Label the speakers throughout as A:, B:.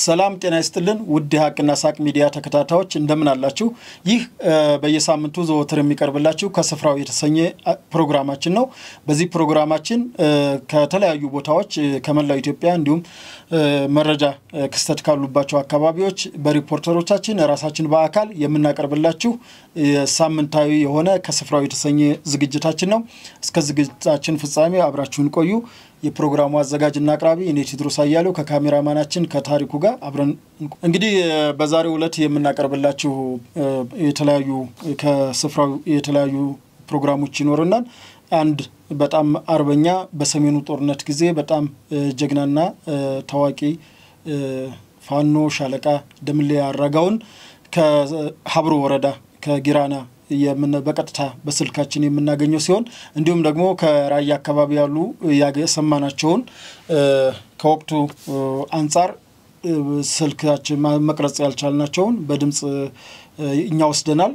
A: ሰላም ጤና ይስጥልን ውድ ሀቅና ሳቅ ሚዲያ ተከታታዮች እንደምን አላችሁ ይህ በየሳምንቱ ዘወትር የሚቀርብላችሁ ከስፍራው የተሰኘ ፕሮግራማችን ነው በዚህ ፕሮግራማችን ከተለያዩ ቦታዎች ከመላው ኢትዮጵያ እንዲሁም መረጃ ክስተት ካሉባቸው አካባቢዎች በሪፖርተሮቻችን ራሳችን በአካል የምናቀርብላችሁ ሳምንታዊ የሆነ ከስፍራው የተሰኘ ዝግጅታችን ነው እስከ ዝግጅታችን ፍጻሜ አብራችሁን ቆዩ የፕሮግራሙ አዘጋጅና አቅራቢ እኔ ቴድሮስ አያሌው ከካሜራማናችን ከታሪኩ ጋር አብረን እንግዲህ በዛሬው ዕለት የምናቀርብላችሁ የተለያዩ ከስፍራው የተለያዩ ፕሮግራሞች ይኖርናል አንድ በጣም አርበኛ በሰሜኑ ጦርነት ጊዜ በጣም ጀግናና ታዋቂ ፋኖ ሻለቃ ደምሌ አራጋውን ከሀብሮ ወረዳ ከጊራና በቀጥታ በስልካችን የምናገኘው ሲሆን እንዲሁም ደግሞ ከራያ አካባቢ ያሉ ያገሰማናቸውን ከወቅቱ አንፃር ስልካችን መቅረጽ ያልቻልናቸውን በድምጽ እኛ ወስደናል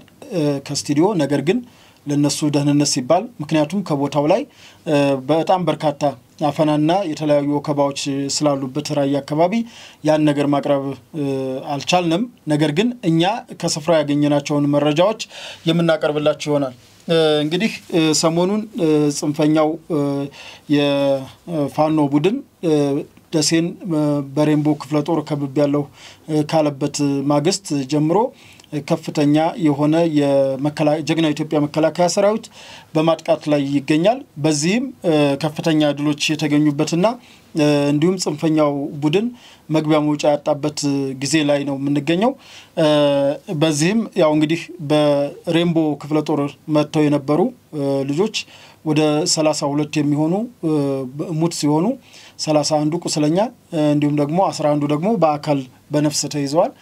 A: ከስቱዲዮ ነገር ግን ለነሱ ደህንነት ሲባል ምክንያቱም ከቦታው ላይ በጣም በርካታ አፈናና የተለያዩ ወከባዎች ስላሉበት ራያ አካባቢ ያን ነገር ማቅረብ አልቻልንም ነገር ግን እኛ ከስፍራ ያገኘናቸውን መረጃዎች የምናቀርብላችሁ ይሆናል እንግዲህ ሰሞኑን ጽንፈኛው የፋኖ ቡድን ደሴን በሬምቦ ክፍለ ጦር ከብብ ያለው ካለበት ማግስት ጀምሮ ከፍተኛ የሆነ ጀግና ኢትዮጵያ መከላከያ ሰራዊት በማጥቃት ላይ ይገኛል በዚህም ከፍተኛ ድሎች የተገኙበትና እንዲሁም ጽንፈኛው ቡድን መግቢያ መውጫ ያጣበት ጊዜ ላይ ነው የምንገኘው በዚህም ያው እንግዲህ በሬምቦ ክፍለ ጦር መተው የነበሩ ልጆች ወደ 32 የሚሆኑ ሙት ሲሆኑ 31 ቁስለኛ እንዲሁም ደግሞ 11 ደግሞ በአካል በነፍስ ተይዘዋል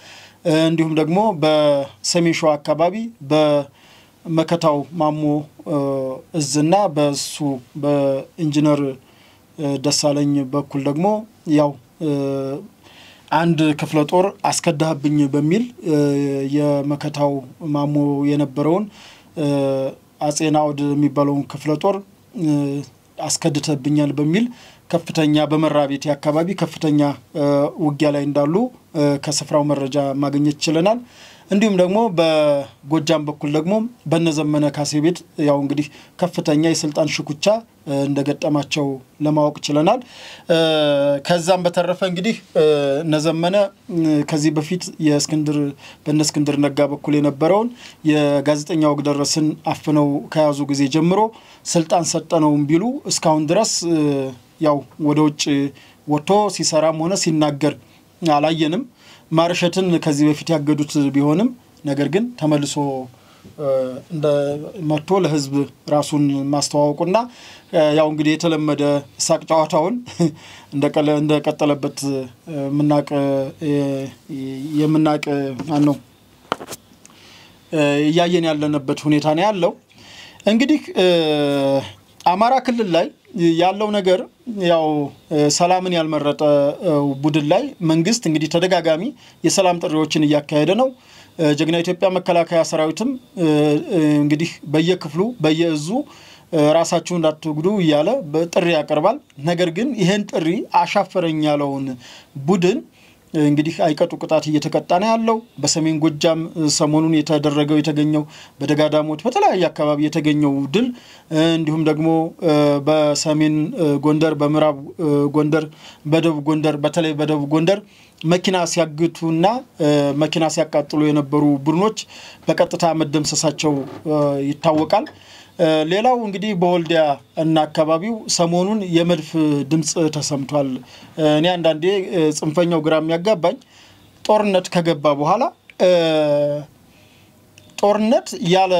A: እንዲሁም ደግሞ በሰሜን ሸዋ አካባቢ በመከታው ማሞ እዝና በሱ በኢንጂነር ደሳለኝ በኩል ደግሞ ያው አንድ ክፍለ ጦር አስከዳህብኝ በሚል የመከታው ማሞ የነበረውን አጼናውድ የሚባለውን ክፍለ ጦር አስከድተብኛል በሚል ከፍተኛ በመራቤት ያካባቢ ከፍተኛ ውጊያ ላይ እንዳሉ ከስፍራው መረጃ ማግኘት ይችላል እንዲሁም ደግሞ በጎጃም በኩል ደግሞ በነዘመነ ካሴ ቤት ያው እንግዲህ ከፍተኛ የስልጣን ሽኩቻ እንደገጠማቸው ለማወቅ ይችላል ከዛም በተረፈ እንግዲህ ነዘመነ ከዚህ በፊት በእስክንድር ነጋ በኩል የነበረውን የጋዜጠኛው ወግደረስን አፍነው ከያዙ ጊዜ ጀምሮ ስልጣን ሰጠነውም ቢሉ እስካሁን ድረስ ያው ወደ ውጭ ወጥቶ ሲሰራም ሆነ ሲናገር አላየንም ማርሸትን ከዚህ በፊት ያገዱት ቢሆንም ነገር ግን ተመልሶ እንደ መጥቶ ለህዝብ ራሱን ማስተዋወቁና ያው እንግዲህ የተለመደ ሳቅ ጨዋታውን እንደቀጠለበት የምናቅ ነው ያየን ያለንበት ሁኔታ ነው ያለው እንግዲህ አማራ ክልል ላይ ያለው ነገር ያው ሰላምን ያልመረጠ ቡድን ላይ መንግስት እንግዲህ ተደጋጋሚ የሰላም ጥሪዎችን ያካሄደ ነው ጀግና ኢትዮጵያ መከላከያ ሰራዊትም እንግዲህ በየክፍሉ በየእዙ ራሳቸውን እንዳትጉዱ ይያለ በጥሪ ያቀርባል ነገር ግን ይሄን ጥሪ አሻፈረኝ ያለውን ቡድን እንግዲህ አይቀጡ ቅጣት እየተቀጣ ነው ያለው በሰሜን ጎጃም ሰሞኑን የተገኘው በደጋዳሞት በተለያየ አካባቢ የተገኘው ድል እንዲሁም ደግሞ በሰሜን ጎንደር በምዕራብ ጎንደር በደቡብ ጎንደር በተለይ በደቡብ ጎንደር መኪና ሲያግቱና መኪና ሲያቃጥሉ የነበሩ ቡድኖች በቀጥታ መደምሰሳቸው ይታወቃል ሌላው እንግዲህ በወልዲያ እና አካባቢው ሰሞኑን የመድፍ ድምጽ ተሰምቷል እኔ አንዳንዴ ጽንፈኛው ግራም ያጋባኝ ጦርነት ከገባ በኋላ ጦርነት ያለ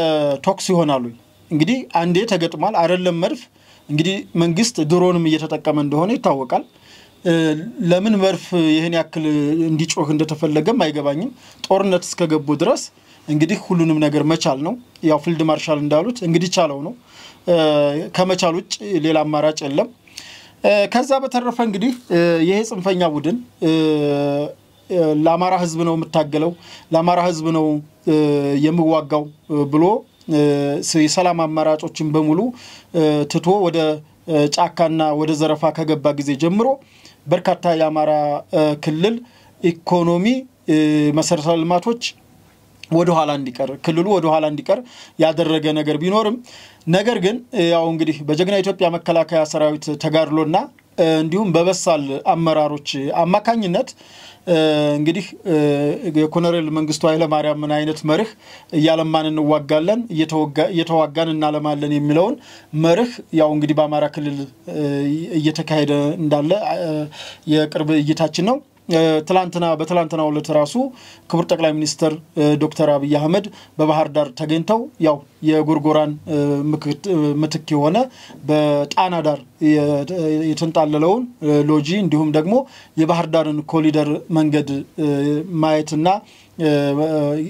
A: ቶክስ ይሆናሉ እንግዲህ አንዴ ተገጥሟል አይደለም መድፍ እንግዲህ መንግስት ድሮንም እየተጠቀመ እንደሆነ ይታወቃል ለምን መድፍ ይሄን ያክል እንዲጮህ እንደተፈለገም አይገባኝም ጦርነት እስከገቡ ድረስ እንግዲህ ሁሉንም ነገር መቻል ነው ያው ፊልድ ማርሻል እንዳሉት እንግዲህ ቻለው ነው ከመቻል ውጭ ሌላ አማራጭ የለም ከዛ በተረፈ እንግዲህ ይሄ ጽንፈኛ ቡድን ለአማራ ህዝብ ነው የምታገለው ለአማራ ህዝብ ነው የሚዋጋው ብሎ የሰላም አማራጮችን በሙሉ ትቶ ወደ ጫካና ወደ ዘረፋ ከገባ ጊዜ ጀምሮ በርካታ የአማራ ክልል የኢኮኖሚ መሰረተ ልማቶች ወደ ኋላ እንዲቀር ክልሉ ወደ ኋላ እንዲቀር ያደረገ ነገር ቢኖርም ነገር ግን ያው እንግዲህ በጀግና ኢትዮጵያ መከላከያ ሰራዊት ተጋድሎና እንዲሁም በበሳል አመራሮች አማካኝነት እንግዲህ የኮሎኔል መንግስቱ ኃይለ ማርያም ምን አይነት መርህ ያለማን እንዋጋለን እየተዋጋን እናለማለን የሚለውን መርህ ያው እንግዲህ በአማራ ክልል እየተካሄደ እንዳለ የቅርብ እይታችን ነው በትላንትና ዕለት ራሱ ክቡር ጠቅላይ ሚኒስትር ዶክተር አብይ አህመድ በባህር ዳር ተገኝተው ያው የጎርጎራን ምትክ የሆነ በጣና ዳር የተንጣለለውን ሎጂ እንዲሁም ደግሞ የባህር ዳርን ኮሪደር መንገድ ማየትና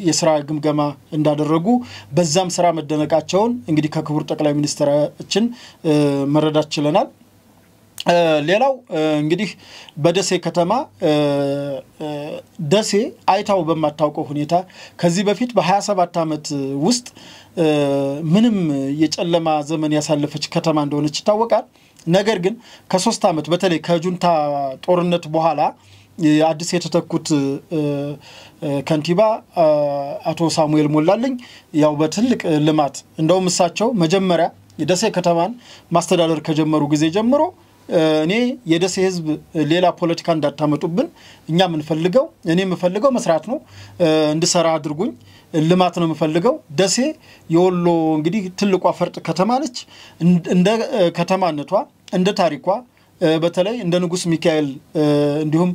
A: የሥራ ግምገማ እንዳደረጉ በዛም ስራ መደነቃቸውን እንግዲህ ከክቡር ጠቅላይ ሚኒስትራችን መረዳት ችለናል ሌላው እንግዲህ በደሴ ከተማ ደሴ አይታው በማታውቀው ሁኔታ ከዚህ በፊት በ27 አመት ውስጥ ምንም የጨለማ ዘመን ያሳለፈች ከተማ እንደሆነች ይታወቃል ነገር ግን ከ3 አመት በተለይ ከጁንታ ጦርነት በኋላ አዲስ የተተኩት ከንቲባ አቶ ሳሙኤል ሞላልኝ ያው በትልቅ ልማት እንደው ምሳቸው መጀመሪያ የደሴ ከተማን ማስተዳደር ከጀመሩ ጊዜ ጀምሮ እኔ የደሴ ህዝብ ሌላ ፖለቲካ እንዳታመጡብን እኛ ምን ፈልገው እኔ ምፈልገው መስራት ነው እንድሰራ አድርጉኝ ልማት ነው ምፈልገው ደሴ የወሎ እንግዲህ ትልቋ ፈርጥ ከተማ ነች እንደ ከተማነቷ እንደ ታሪኳ በተለይ እንደ ንጉስ ሚካኤል እንዲሁም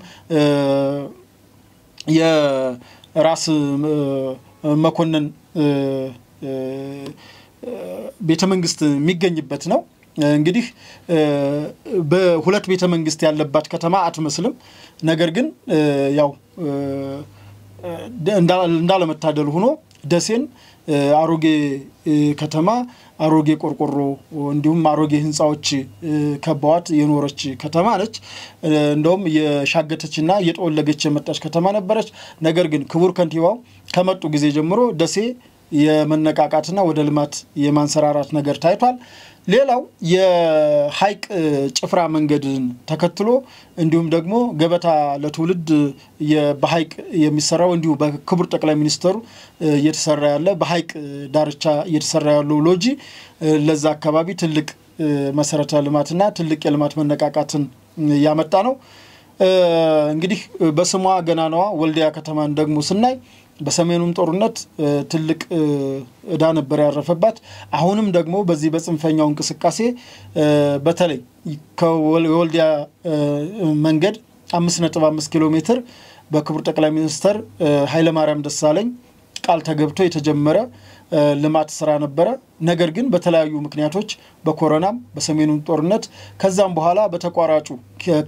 A: የራስ መኮንን ቤተ መንግስት የሚገኝበት ነው እንግዲህ በሁለት ቤተ መንግስት ያለባት ከተማ አትመስልም ነገር ግን ያው እንዳለመታደል ሆኖ ደሴን አሮጌ ከተማ አሮጌ ቆርቆሮ እንዲሁም አሮጌ ህንጻዎች ከበዋት የኖረች ከተማ ነች እንደውም የሻገተችና የጦለገች የመጣች ከተማ ነበረች ነገር ግን ክቡር ከንቲባው ከመጡ ጊዜ ጀምሮ ደሴ የመነቃቃትና ወደ ልማት የማንሰራራት ነገር ታይቷል ሌላው የሃይቅ ጭፍራ መንገድን ተከትሎ እንዲሁም ደግሞ ገበታ ለትውልድ የበሃይቅ የሚሰራው እንዲሁ በክቡር ጠቅላይ ሚኒስትሩ እየተሰራ ያለ በሃይቅ ዳርቻ እየተሰራ ያለው ሎጂ ለዛ አካባቢ ትልቅ መሰረተ ልማትና ትልቅ የልማት መነቃቃትን ያመጣ ነው እንግዲህ በስሟ ገናናዋ ወልዲያ ከተማን ደግሞ ስናይ በሰሜኑም ጦርነት ትልቅ እዳ ነበር ያረፈባት አሁንም ደግሞ በዚህ በጽንፈኛው እንቅስቃሴ በተለይ ከወልዲያ መንገድ 5.5 ኪሎ ሜትር በክቡር ጠቅላይ ሚኒስትር ኃይለ ማርያም ደሳለኝ ቃል ተገብቶ የተጀመረ ልማት ስራ ነበር ነገር ግን በተለያዩ ምክንያቶች በኮሮናም በሰሜኑም ጦርነት ከዛም በኋላ በተቋራጩ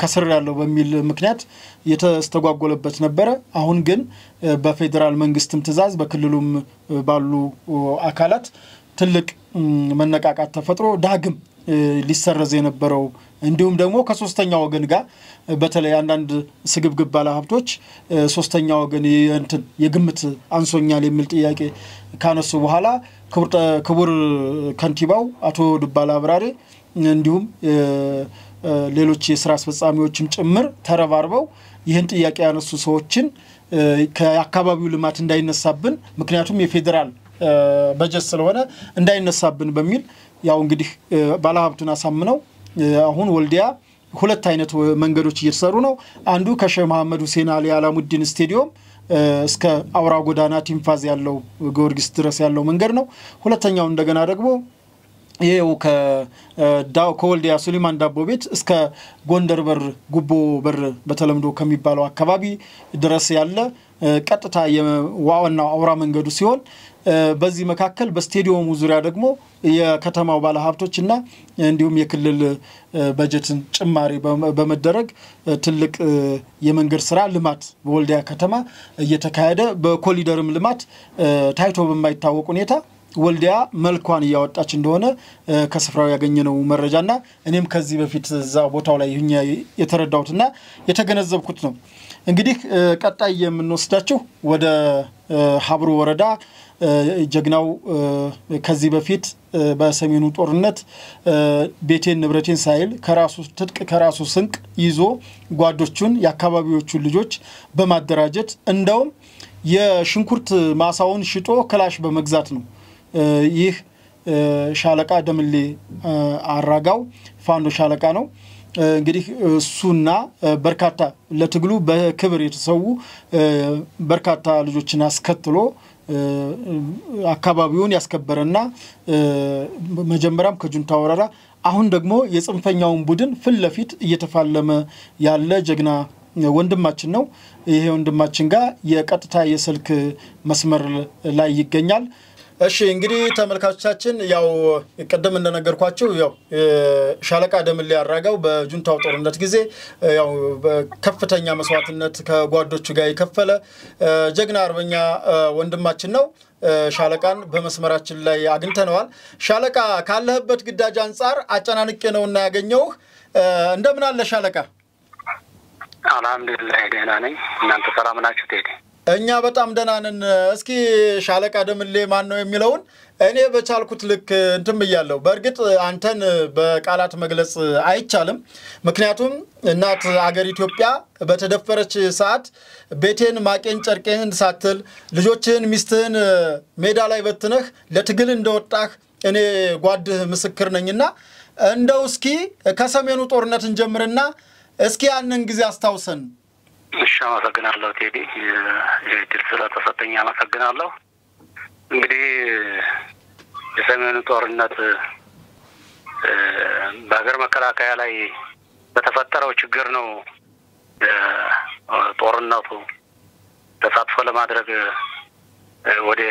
A: ከስር ያለው በሚል ምክንያት የተስተጓጎለበት ነበር አሁን ግን በፌደራል መንግስትም ትዛዝ በክልሉም ባሉ አካላት ትልቅ መነቃቃት ተፈጥሮ ዳግም ሊሰረዝ የነበረው እንዲሁም ደግሞ ከሶስተኛው ወገን ጋር በተለይ አንዳንድ ስግብግብ ባለሀብቶች ሶስተኛው ወገን የግምት አንሶኛል የሚል ጥያቄ ካነሱ በኋላ ክቡር ከንቲባው አቶ ዱባላ አብራሬ እንዲሁም ሌሎች የሥራ አስፈጻሚዎችም ጭምር ተረባርበው ይህን ጥያቄ ያነሱ ሰዎችን ከአካባቢው ልማት እንዳይነሳብን ምክንያቱም የፌደራል በጀት ስለሆነ እንዳይነሳብን በሚል ያው እንግዲህ ባለሀብቱን አሳምነው አሁን ወልዲያ ሁለት አይነት መንገዶች እየተሰሩ ነው አንዱ ከሼህ መሐመድ ሁሴን አሊ አላሙዲን ስቴዲየም እስከ አውራ ጎዳና ቲምፋዝ ያለው ጎርጊስ ድረስ ያለው መንገድ ነው ሁለተኛው እንደገና ደግሞ ይሄው ከወልዲያ ሱሊማን ዳቦ ቤት እስከ ጎንደር በር ጉቦ በር በተለምዶ ከሚባለው አካባቢ ድረስ ያለ ቀጥታ የዋናው አውራ መንገዱ ሲሆን በዚህ መካከል በስቴዲየሙ ዙሪያ ደግሞ የከተማው ባለሀብቶችና እንዲሁም የክልል በጀትን ጭማሪ በመደረግ ትልቅ የመንገድ ስራ ልማት በወልዲያ ከተማ እየተካሄደ በኮሪደርም ልማት ታይቶ በማይታወቅ ሁኔታ ወልዲያ መልኳን ያወጣች እንደሆነ ከስፍራው ያገኘነው መረጃና እኔም ከዚህ በፊት እዛ ቦታው ላይ የተረዳሁትና የተገነዘብኩት ነው እንግዲህ ቀጣይ የምንወስዳችሁ ወደ ሀብሩ ወረዳ ጀግናው ከዚህ በፊት በሰሜኑ ጦርነት ቤቴን ንብረቴን ሳይል ከራሱ ትጥቅ ከራሱ ስንቅ ይዞ ጓዶቹን ያካባቢዎቹን ልጆች በማደራጀት እንደውም የሽንኩርት ማሳውን ሽጦ ክላሽ በመግዛት ነው ይህ ሻለቃ ደምሌ አራጋው ፋንዶ ሻለቃ ነው እንግዲህ እሱና በርካታ ለትግሉ በክብር የተሰው በርካታ ልጆችን አስከትሎ አካባቢውን ያስከበረና መጀመሪያም ከጁንታ ወረራ አሁን ደግሞ የጽንፈኛውን ቡድን ፍለፊት እየተፋለመ ያለ ጀግና ወንድማችን ነው ይሄ ወንድማችን ጋር የቀጥታ የስልክ መስመር ላይ ይገኛል እሺ እንግዲህ ተመልካቾቻችን ያው ቀደም እንደነገርኳችሁ ያው ሻለቃ ደምሌ አራጋው በጁንታው ጦርነት ጊዜ ያው በከፍተኛ መስዋዕትነት ከጓዶቹ ጋር የከፈለ ጀግና አርበኛ ወንድማችን ነው ሻለቃን በመስመራችን ላይ አግኝተነዋል ሻለቃ ካለህበት ግዳጅ አንፃር አጨናንቄ ነውና ያገኘው እንደምን አለ ሻለቃ
B: አልሐምዱሊላህ ደህና ነኝ እናንተ ሰላም ናችሁ ቴዲ
A: እኛ በጣም ደህና ነን እስኪ ሻለቃ ደምሌ ማን ነው የሚለውን እኔ በቻልኩት ልክ እንትም ይያለው በርግጥ አንተን በቃላት መግለጽ አይቻልም ምክንያቱም እናት አገር ኢትዮጵያ በተደፈረች ሰዓት ቤቴን ማቄን ጨርቄን ሳትል ልጆችን ሚስትህን ሜዳ ላይ በትነህ ለትግል እንደወጣህ እኔ ጓድህ ምስክር ነኝና እንደው እስኪ ከሰሜኑ ጦርነት እንጀምርና እስኪ ያንን ጊዜ አስታውሰን
B: እሺ አመሰግናለሁ ቴዲ የድል ስለተሰጠኝ አመሰግናለሁ እንግዲህ የሰሜኑ ጦርነት በአገር መከላከያ ላይ በተፈጠረው ችግር ነው ጦርነቱ ተሳትፎ ለማድረግ ወደ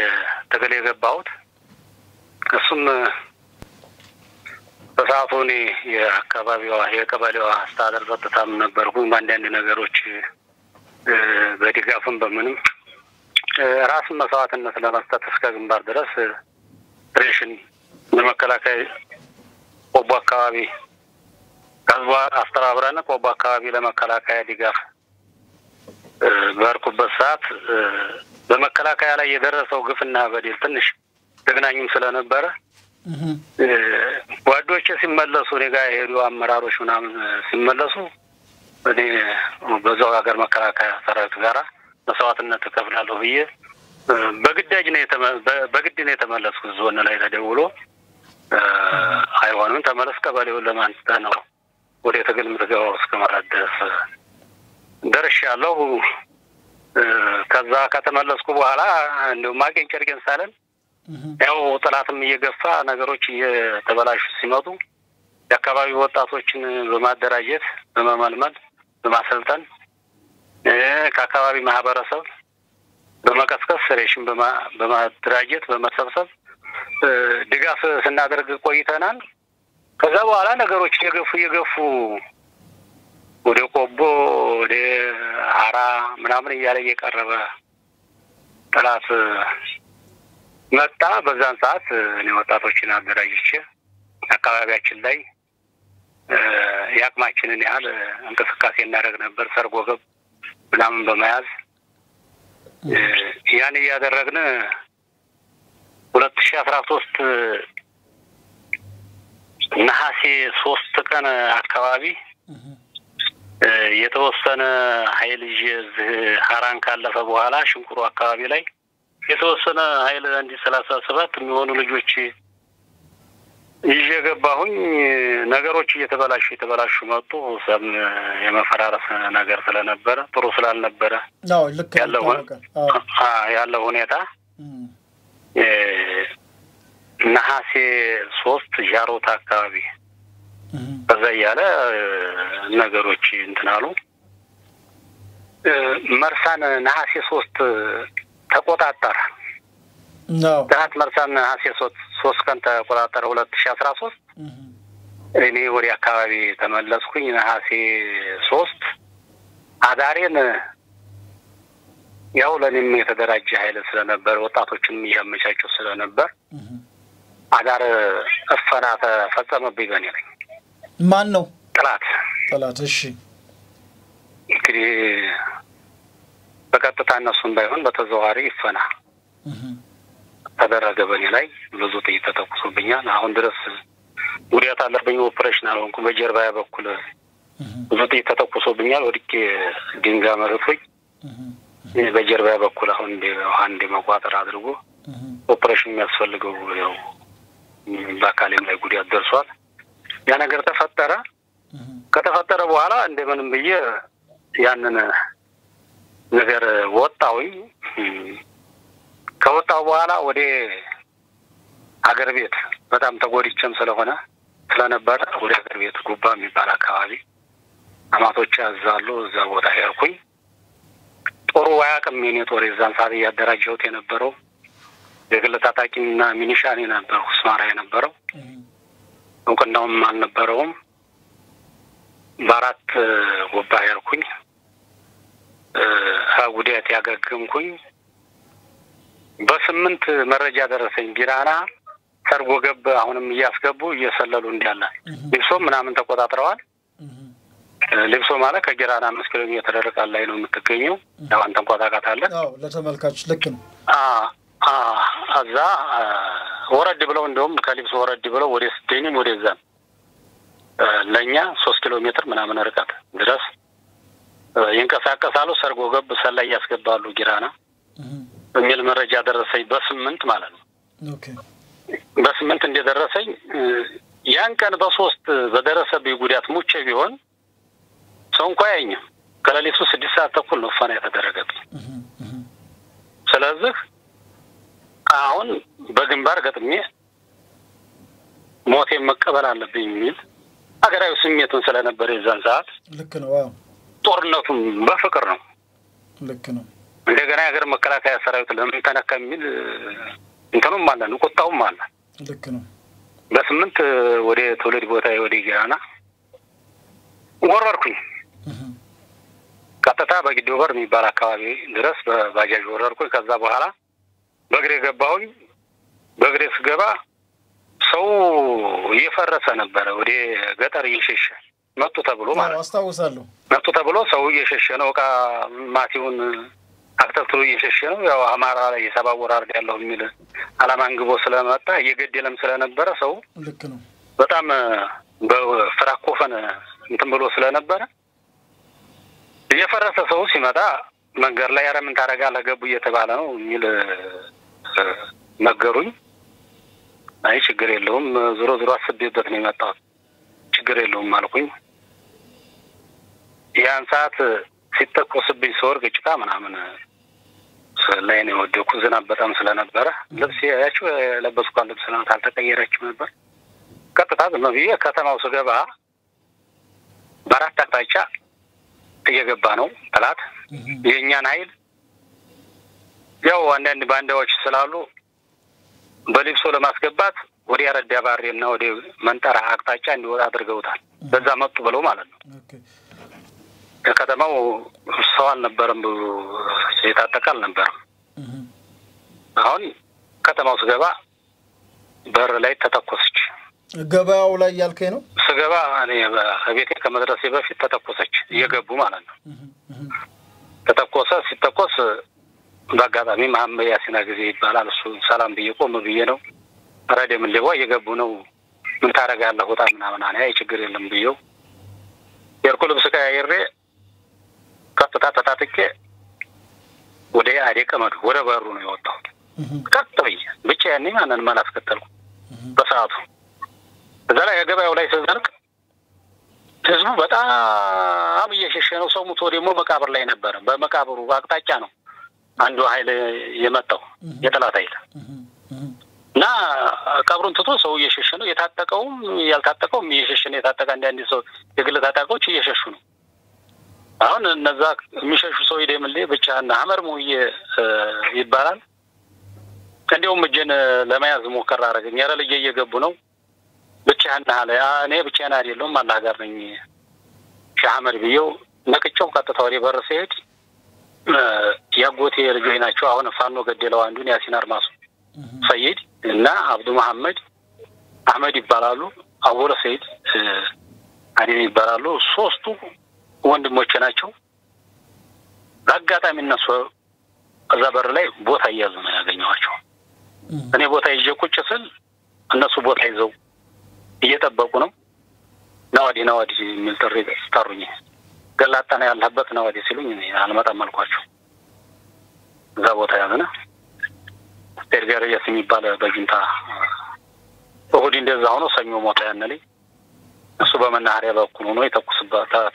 B: ተገለ የገባሁት እሱም በሰዓቱኔ የአካባቢው የቀበሌው አስተዳደር ጸጥታም ነበርኩ አንዳንድ ነገሮች በድጋፍም በምንም ራስን መስዋዕትነት ለመስጠት እስከ ግንባር ድረስ ሬሽን ለመከላከያ ቆቦ አካባቢ ከዛ አስተባብረን ቆቦ አካባቢ ለመከላከያ ድጋፍ በርኩበት ሰዓት በመከላከያ ላይ የደረሰው ግፍና በደል ትንሽ ተገናኙም ስለነበረ ጓዶቼ ሲመለሱ ኔጋ የሄዱ አመራሮች ምናምን ሲመለሱ እኔ በዛው ሀገር መከላከያ ሰራዊት ጋራ መስዋዕትነት ተከፍላለሁ ብዬ በግዳጅ ነው የተመለስኩት ዞን ላይ ተደውሎ አይሆንም ተመለስ ቀበሌውን ለማንስታ ነው ወደ ትግል ምትገባው እስከማለት ደርሻለሁ ከዛ ከተመለስኩ በኋላ እንደው ማቄን ጨርቄን ሳለን ያው ጥላትም እየገፋ ነገሮች እየተበላሹ ሲመጡ የአካባቢ ወጣቶችን በማደራጀት በመመልመል በማሰልጠን ከአካባቢ ማህበረሰብ በመቀስቀስ ሬሽን በማደራጀት በመሰብሰብ ድጋፍ ስናደርግ ቆይተናል ከዛ በኋላ ነገሮች እየገፉ ወደ ቆቦ ወደ ሀራ ምናምን እያለ እየቀረበ ጥላት መጣ በዛን ሰዓት እኔ ወጣቶችን አደራጅቼ አካባቢያችን ላይ ያቅማችንን ያህል እንቅስቃሴ እናደርግ ነበር ሰርጎ ገብ ምናምን በመያዝ ያን ያደረግን 2013 ነሐሴ 3 ቀን አካባቢ የተወሰነ ኃይል ሀራን ካለፈ በኋላ ሽንኩሩ አካባቢ ላይ የተወሰነ ኃይል አንዲ 37 የሚሆኑ ልጆች ይጀገባሁኝ ነገሮች እየተበላሹ መጡ ሰም የመፈራረስ ነገር ስለነበረ ጥሩ ስላልነበረ
A: ነው ልክ
B: ያለው ሁኔታ ነሐሴ 3 ጃሮታ አካባቢ በዛ ያለ ነገሮች እንትናሉ መርሳን ነሐሴ 3 ተቆጣጣረ
A: ነው
B: ዳት መርሳን ነሐሴ 3 ቀን ተቆጣጣረ 2013 እኔ ወዲ አካባቢ ተመለስኩኝ ነሐሴ 3 አዳሬን ያው ለኔም የተደራጀ ኃይል ስለነበር ወጣቶችም ያመቻቸው ስለነበር አዳር አፈና ተፈጸመብኝ በኔ ላይ
A: ማን ነው
B: ጥላት
A: እሺ
B: እንግዲህ በቀጥታ እነሱን ባይሆን በተዘዋዋሪ ይፈና ተደረገ በኔ ላይ ብዙ ጥይት ተተኩሶብኛል አሁን ድረስ ጉዳት አለብኝ ኦፕሬሽን አልሆንኩ በጀርባዬ በኩል ብዙ ጥይት ተተኩሶብኛል ወድቄ ድንጋይ መርቶኝ በጀርባዬ በኩል አሁን አንዴ መቋጠር አድርጎ ኦፕሬሽን የሚያስፈልገው ያው በአካሌም ላይ ጉዳት ደርሷል ያ ነገር ተፈጠረ ከተፈጠረ በኋላ እንደምንም ብዬ ያንን ነገር ወጣሁኝ ከወጣሁ በኋላ ወደ ሀገር ቤት በጣም ተጎድቼም ስለነበረ ወደ ሀገር ቤት ጉባ የሚባል አካባቢ አማቶች ያዛሉ እዛ ቦታ ሄድኩኝ ጦሩ ያቀም የኔ ጦር የዛን ሰዓት ያደራጀሁት የነበረው የግል ታጣቂና ሚኒሻን የነበረው ስማራ የነበረው እውቅናውም አልነበረውም በአራት ጉባ ሄድኩኝ ጉዳት ያገገምኩኝ በስምንት መረጃ ደረሰኝ ቢራና ሰርጎ ገብ አሁንም እያስገቡ እየሰለሉ እንዳለ ልብሶ ምናምን ተቆጣጥረዋል ልብሶ ማለት ከጊራና 5 ኪሎ ሜትር ርቀት ላይ ነው የምትገኘው ያው አንተን ቆጣጣታለ
A: አዎ ለተመልካች ልክ ነው አዛ ወረድ ብለው እንደውም ከልብሶ ወረድ ብለው ወደ ስቴኒም ወደዛ ለኛ 3 ኪሎ ሜትር ምናምን ርቀት ድረስ ይንቀሳቀሳሉ ሰርጎ ገብ ሰላይ ያስገባሉ ጊራና በሚል መረጃ ደረሰኝ በስምንት ማለት ነው
B: ኦኬ
A: በስምንት እንደደረሰኝ ያን ቀን በ3 በደረሰብኝ ጉዳት ሙቼ ቢሆን ሰው እንኳን ያየኝ ከሌሊቱ 6 ሰዓት ተኩል ነው ፈና የተደረገብኝ ስለዚህ አሁን በግንባር ገጥሜ ሞቴን መቀበል አለብኝ የሚል አገራዊ ስሜቱን ስለነበር የዛን ሰዓት
B: ልክ ነው ዋው
A: ጦርነቱም በፍቅር ነው
B: ልክ ነው
A: እንደገና ሀገር መከላከያ ሰራዊት ለምን ተነካ የሚል እንትኑም ማለት ነው ቁጣውም አለ
B: ልክ ነው
A: በስምንት ወደ ትውልድ ቦታ ወደ ጊራና ወረርኩኝ ቀጥታ በግዶበር የሚባል አካባቢ ድረስ በባጃጅ ወረርኩኝ ከዛ በኋላ በእግሬ ገባሁኝ በእግሬ ስገባ ሰው እየፈረሰ ነበር ወደ ገጠር እየሸሸ መጡ ተብሎ ማለት
B: አስተዋውሳለሁ
A: መጡ ተብሎ ሰው እየሸሸ ነው ቃ ማቲውን አክተክሉ እየሸሸ ነው ያው አማራ ላይ የሰባወራር ያለው የሚል አላማንግቦ ስለመጣ እየገደለም ስለነበረ ሰው
B: ልክ ነው
A: በጣም በፍራኮፈን እንትን ብሎ ስለነበረ እየፈረሰ ሰው ሲመጣ መንገር ላይ አረምን ታረጋለ ገቡ እየተባለ ነው የሚል ነገሩኝ አይ ችግር የለውም ዙሮ አስቤበት ነው የመጣው ችግር የለውም አልኩኝ ያን ሰዓት ሲተኮስብኝ ሶር ግጭታ ምናምን ላይ ነው ወደኩ ዝናብ በጣም ስለነበረ ልብስ ያያችሁ ለበስኳል ልብስ ነው ካልተቀየረች ነበር ቀጥታ በመብዬ ከተማው ስገባ በአራት አቅጣጫ እየገባ ነው ጠላት የኛን ኃይል ያው አንዳንድ ባንዳዎች ስላሉ በልብሶ ለማስገባት ወደ ያረዳ ባሬና ወደ መንጠራ አቅጣጫ እንዲወጣ አድርገውታል በዛ መጡ ብለው ማለት ነው
B: ኦኬ
A: ከተማው ሰው አልነበረም የታጠቃል ነበር አሁን ከተማው ስገባ በር ላይ ተተኮሰች
B: ገባው ላይ ያልከኝ ነው
A: ስገባ እኔ በቤቴ ከመድረሴ በፊት ተተኮሰች እየገቡ ማለት ነው ተተኮሰ ሲተኮስ በአጋጣሚ መሐመድ ያሲና ጊዜ ይባላል እሱ ሰላም በየቆም በየ ነው አራደም ለዋ እየገቡ ነው ምን ታረጋለህ ወጣ ምናምን አይ ችግር የለም በየው የርኩልብ ስካይሬ ቀጥታ ተታጥቄ ወደ አዴቀመዱ ወደ በሩ ነው የወጣው ቀጥብኝ ብቻ ያኔ ማንንም ማላስከተልኩ በሰዓቱ እዛ ላይ ገበያው ላይ ተዘርቅ ህዝቡ በጣም እየሸሸ ነው ሰው ሙቶ ደግሞ መቃብር ላይ ነበር በመቃብሩ አቅጣጫ ነው አንዱ ኃይል የመጣው የጠላት ኃይል እና ቀብሩን ትቶ ሰው እየሸሸ ነው የታጠቀውም ያልታጠቀውም እየሸሸ ነው የታጠቀ አንድ ሰው የግል ታጣቂዎች እየሸሹ ነው አሁን እነዛ የሚሸሹ ሰው ይደምልኝ ብቻና አመርሙዬ ይባላል እንደውም እጀን ለማያዝ ሞከራ አረጋኝ ያረ ልጅ እየገቡ ነው ብቻና አለ እኔ ብቻና አይደለም አላህ ጋር ነኝ ሻመር ቢየው ነቅጨው ቀጥታ ወደ በር ሲሄድ ያጎቴ ልጆች ናቸው አሁን ፋኖ ገደለው አንዱን ያሲን አርማሱ ሰይድ እና አብዱ መሐመድ አህመድ ይባላሉ አወለ ሰይድ አዲን ይባላሉ ሶስቱ ወንድሞች ናቸው
B: በአጋጣሚ እነሱ እዛ በር ላይ ቦታ እያዙ ነው ያገኘኋቸው እኔ ቦታ ይዤ ቁጭ ስል እነሱ ቦታ ይዘው እየጠበቁ ነው ናወዲ የሚል ጥሪ ጠሩኝ ገላጣ ነው ያለበት ናወዲ ሲሉኝ እኔ አልመጣም አልኳቸው እዛ ቦታ ያዘና ተርጋሪያስ የሚባል በጅንታ እሁድ እንደዛ ሆኖ ሰኞ ሞታ ያነለኝ እሱ በመናኸሪያ በኩል ሆኖ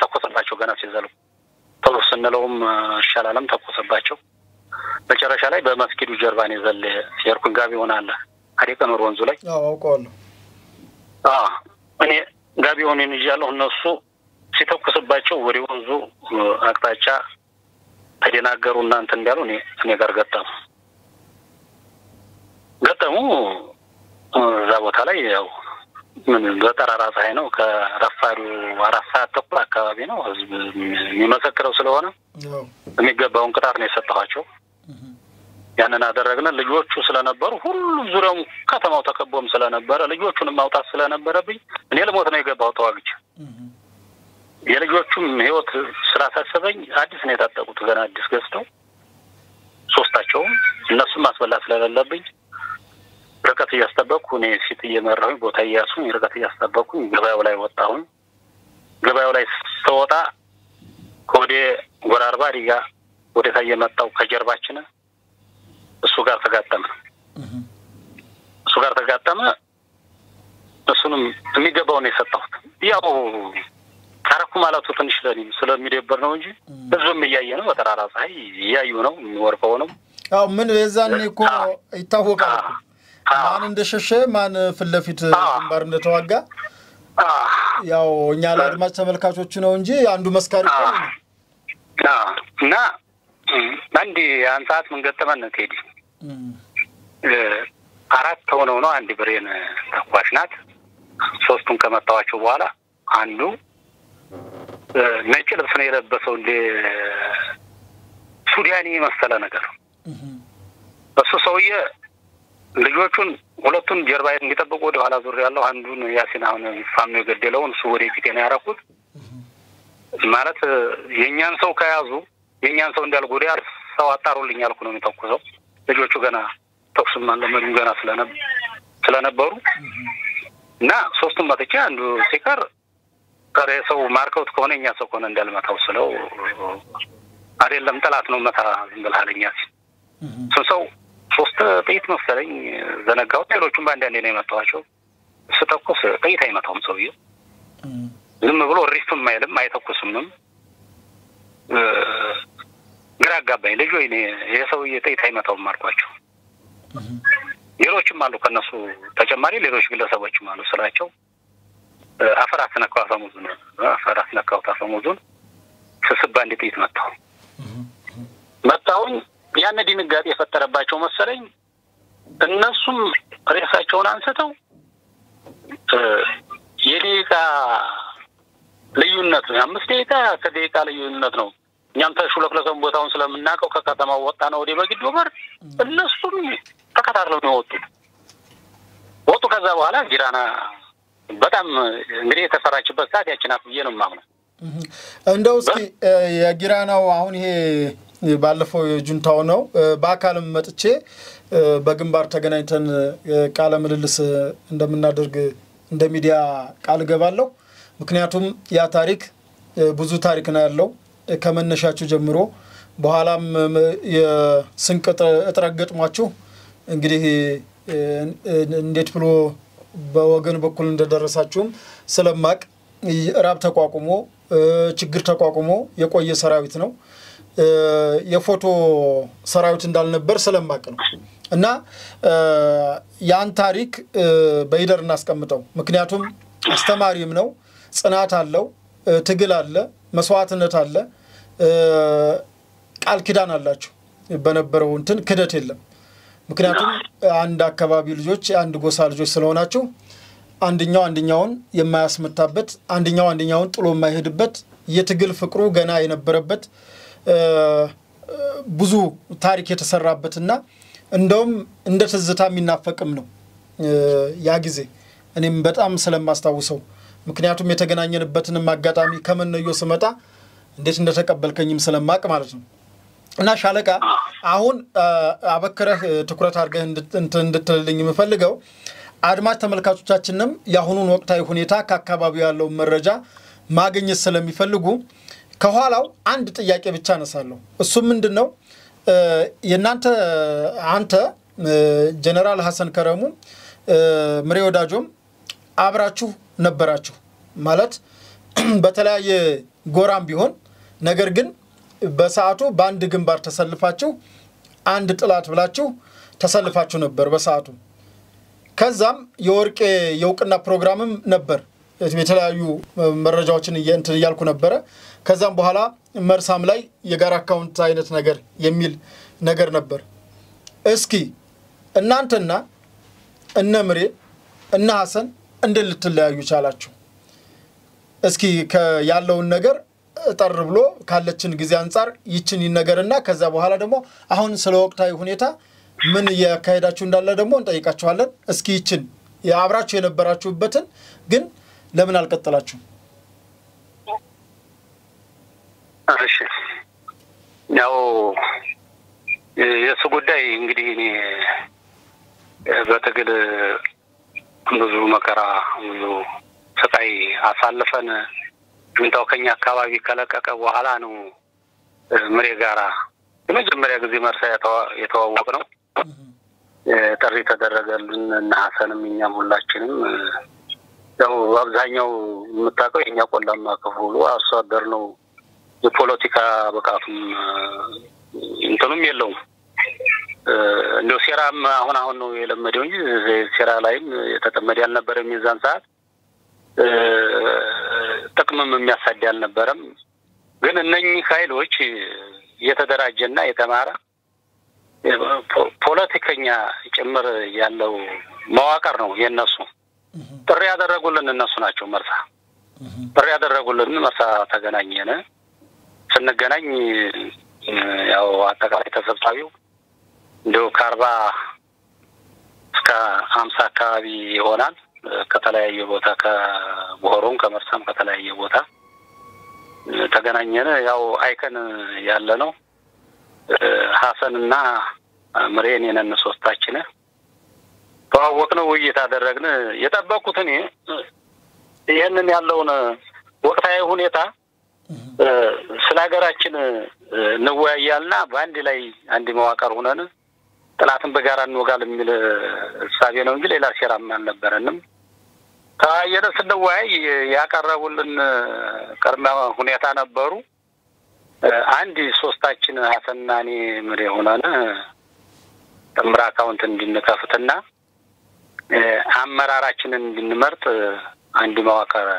B: ተኮሰባቸው ገና ሲዘሉ ተወሰነለውም ሻላለም ተኮሰባቸው መጨረሻ ላይ በመስጊዱ ጀርባን ይዘል የርኩን ጋቢ ሆናለ አሪቀን ወንዙ ላይ
A: አውቀዋለሁ
B: እኔ ጋቢ ሆነን ይያለሁ እነሱ ሲተኩስባቸው ወደ ወንዙ አቅጣጫ ተደናገሩና እንት እንዳሉ እኔ ጋር ገጠሙ እዛ ቦታ ላይ ያው ምን በጠራራ ፀሐይ ነው ከረፋዱ 4 ሰዓት ተኩል አካባቢ ነው ህዝብ የሚመሰክረው ስለሆነ የሚገባውን ቅጣት ነው የሰጠኋቸው ያንን አደረግነ ልጆቹ ስለነበሩ ሁሉ ዙሪያው ከተማው ተከቦም ስለነበረ ልጆቹን ማውጣት ስለነበረብኝ እኔ ለሞት ነው የገባው ተዋግቼ የልጆቹም ህይወት ስላሳሰበኝ አዲስ ነው የታጠቁት ገና አዲስ ገዝተው ሶስታቸውም እነሱም ማስበላት ስለሌለብኝ ርቀት እያስጠበቅኩ እኔ ፊት እየመራሁኝ ቦታ እያሱኝ ርቀት እያስጠበቅኩኝ ገበያው ላይ ወጣሁኝ ገበያው ላይ ስወጣ ወደ ጎራርባ ዲጋ ወደ ታየ መጣው ከጀርባችን እሱ ጋር ተጋጠመ እሱንም የሚገባው ነው የሰጠሁት ያው ታረኩ ማለቱ ትንሽ ለኔም ስለሚደበር ነው እንጂ ብዙም እያየ ነው በተራራ ፀሐይ እያዩ ነው የሚወርቀው ነው
A: አው ምን የዛኔ እኮ ይታወቃል ማን እንደሸሸ ማን ፍለፊት ግንባር እንደተዋጋ ያው እኛ ለአድማጭ ተመልካቾች ነው እንጂ አንዱ መስካሪ ነው
B: እና አንዲ አንሳት ምን ገጠመን ቴዲ አራት ሆነው ነው አንድ ብሬን ተኳሽ ናት ሶስቱን ከመታዋቸው በኋላ አንዱ ነጭ ልብስ ነው የለበሰው እንደ ሱዳኒ መሰለ ነገር እሱ ሰውዬ ልጆቹን ሁለቱን ጀርባዬ እንዲጠብቁ ወደ ኋላ ዙር ያለው አንዱን ያሲን አሁን ፋም ነው የገደለውን እሱ ወደ ፊት ነው ያረኩት ማለት የኛን ሰው ከያዙ የኛን ሰው እንዳልጎዳ ሰው አጣሩልኝ አልኩ ነው የሚተኩሰው ልጆቹ ገና ተኩስም አለመዱም ገና ስለነበሩ እና ሶስቱም መጥቻ አንዱ ሲቀር ከሬሰው ማርከውት ከሆነኛ ሰው ኮነ እንዳልመታው ስለው አይደለም ጠላት ነው መታ ዝምብልሃለኛስ ሰው ሶስት ጥይት መሰለኝ ዘነጋው ሌሎቹም ባንዳንዴ ነው የመታዋቸው ስተኩስ ጥይት አይመታውም ሰውዬው ዝም ብሎ ሪፍም ማይልም አይተኩስም ግራ አጋባኝ ልጅ ወይ የሰውዬ ጥይት አይመታውም ማርኳቸው ሌሎችም አሉ ከነሱ ተጨማሪ ሌሎች ግለሰቦችም አሉ ስላቸው አፈራት ነካው አፈሙዙን ስስባ እንደ ጥይት መታውን ያን ድንጋጤ የፈጠረባቸው መሰለኝ እነሱም ሬሳቸውን አንስተው የደቂቃ ልዩነት 5 ደቂቃ ከደቂቃ ልዩነት ነው እኛም ተሹለክለከም ቦታውን ስለምናቀው ከከተማው ወጣና ወደ በግድ ወበር እነሱም ተከታትለው ነው ወጡ ከዛ በኋላ ጊራና በጣም እንግዲህ የተፈራችበት ሰዓት ያችናት ብዬ ነው ማምነው
A: እንደው እስኪ የጊራናው አሁን ይሄ ባለፈው ጁንታው ነው በአካልም መጥቼ በግንባር ተገናኝተን ቃለ ምልልስ እንደምናደርግ እንደ ሚዲያ ቃል ገባለሁ ምክንያቱም ያ ታሪክ ብዙ ታሪክ ነው ያለው ከመነሻቹ ጀምሮ በኋላም የስንቅጥ እጥረገጥሟችሁ እንግዲህ እንዴት ብሎ በወገን በኩል እንደደረሳችሁም ስለማቅ ራብ ተቋቁሞ ችግር ተቋቁሞ የቆየ ሰራዊት ነው የፎቶ ሰራዊት እንዳልነበር ስለማቅ ነው እና ያን ታሪክ በይደር እናስቀምጠው ምክንያቱም አስተማሪም ነው ጽናት አለው ትግል አለ መስዋዕትነት አለ ቃል ኪዳን አላችሁ በነበረው እንትን ክደት የለም ምክንያቱም አንድ አካባቢ ልጆች አንድ ጎሳ ልጆች ስለሆናችሁ አንደኛውን የማያስመታበት አንደኛውን ጥሎ የማይሄድበት የትግል ፍቅሩ ገና የነበረበት ብዙ ታሪክ የተሰራበትና እንደውም እንደ ትዝታ የሚናፈቅም ነው ያ ጊዜ እኔም በጣም ስለማስታውሰው ምክንያቱም የተገናኘንበትን ማጋጣሚ ከመነዮ ስመጣ እንዴት እንደተቀበልከኝም ስለማቅ ማለት ነው እና ሻለቃ አሁን አበከረህ ትኩረት አድርገህ እንድትልልኝ የምፈልገው አድማጭ ተመልካቾቻችንም ያሁኑን ወቅታዊ ሁኔታ ከአካባቢው ያለው መረጃ ማግኘት ስለሚፈልጉ ከኋላው አንድ ጥያቄ ብቻ አነሳለሁ እሱ ምንድነው የናንተ አንተ ጀነራል ሐሰን ከረሙ ምሬ ወዳጆም አብራችሁ ነበራችሁ ማለት በተለያየ ጎራም ቢሆን ነገር ግን በሰዓቱ ባንድ ግንባር ተሰልፋችሁ አንድ ጥላት ብላችሁ ተሰልፋችሁ ነበር በሰዓቱ ከዛም የወርቄ የውቅና ፕሮግራምም ነበር የተለያዩ መረጃዎችን ያልኩ ነበር ከዛም በኋላ መርሳም ላይ የጋራ አካውንት አይነት ነገር የሚል ነገር ነበር እስኪ እናንተና እነምሬ እና ሐሰን እንደልትለያዩ ቻላችሁ እስኪ ያለውን ነገር ጠር ብሎ ካለችን ጊዜ አንፃር ይችን ይነገርና ከዛ በኋላ ደግሞ አሁን ስለ ወቅታዊ ሁኔታ ምን ያካሄዳችሁ እንዳለ ደግሞ እንጠይቃችኋለን እስኪ ይችን ያብራችሁ የነበራችሁበትን ግን ለምን አልቀጠላችሁ
B: እሺ ያው የሱ ጉዳይ እንግዲህ እኔ በትግል ብዙ መከራ ብዙ ስቃይ አሳልፈን ጁንታው ከኛ አካባቢ ከለቀቀ በኋላ ነው ምሬ ጋራ የመጀመሪያ ጊዜ መርሳ የተዋወቅ ነው ጥሪ ተደረገልን እና ሐሰንም እኛም ሁላችንም ያው አብዛኛው የምታውቀው የኛ ቆላማ ክፍሉ አርሶ አደር ነው የፖለቲካ በቃቱም እንትኑም የለውም እንደው ሴራም አሁን ነው የለመደው እንጂ ሴራ ላይም የተጠመደ ያልነበረም የዛን ሰዓት ጥቅምም የሚያሳድ ያልነበረም ግን እነኚህ ኃይሎች የተደራጀና የተማረ ፖለቲከኛ ጭምር ያለው መዋቅር ነው የነሱ ጥሪ ያደረጉልን እነሱ ናቸው መርሳ ጥሪ ያደረጉልን መርሳ ተገናኘነ ስንገናኝ ያው አጠቃላይ ተሰብሳቢው እንደው ከ40 እስከ 50 አካባቢ ይሆናል ከተለያየ ቦታ ከቦሮም ከመርሳም ከተለያየ ቦታ ተገናኘነ ያው አይከን ያለ ነው ሐሰንና ምሬን የነን ሶስታችን ተዋወቅነው ውይይት አደረግን የጠበቁት እኔ ይሄንን ያለውን ወቅታዊ ሁኔታ ስለ ሀገራችን ንወያያልና ባንዲ ላይ አንድ መዋቀር ሆነን ጥላትን በጋራ እንወጋል የሚል ሐሳብ ነው እንጂ ሌላ ሴራም አልነበረንም ታየረስ እንደዋይ ያቀረቡልን ቀርማ ሁኔታ ነበሩ አንድ ሶስታችን ሐሰንና እኔ ምሬ ሆነን ጥምር አካውንት እንድንከፍትና አመራራችንን እንድንመርጥ አንድ መዋቀር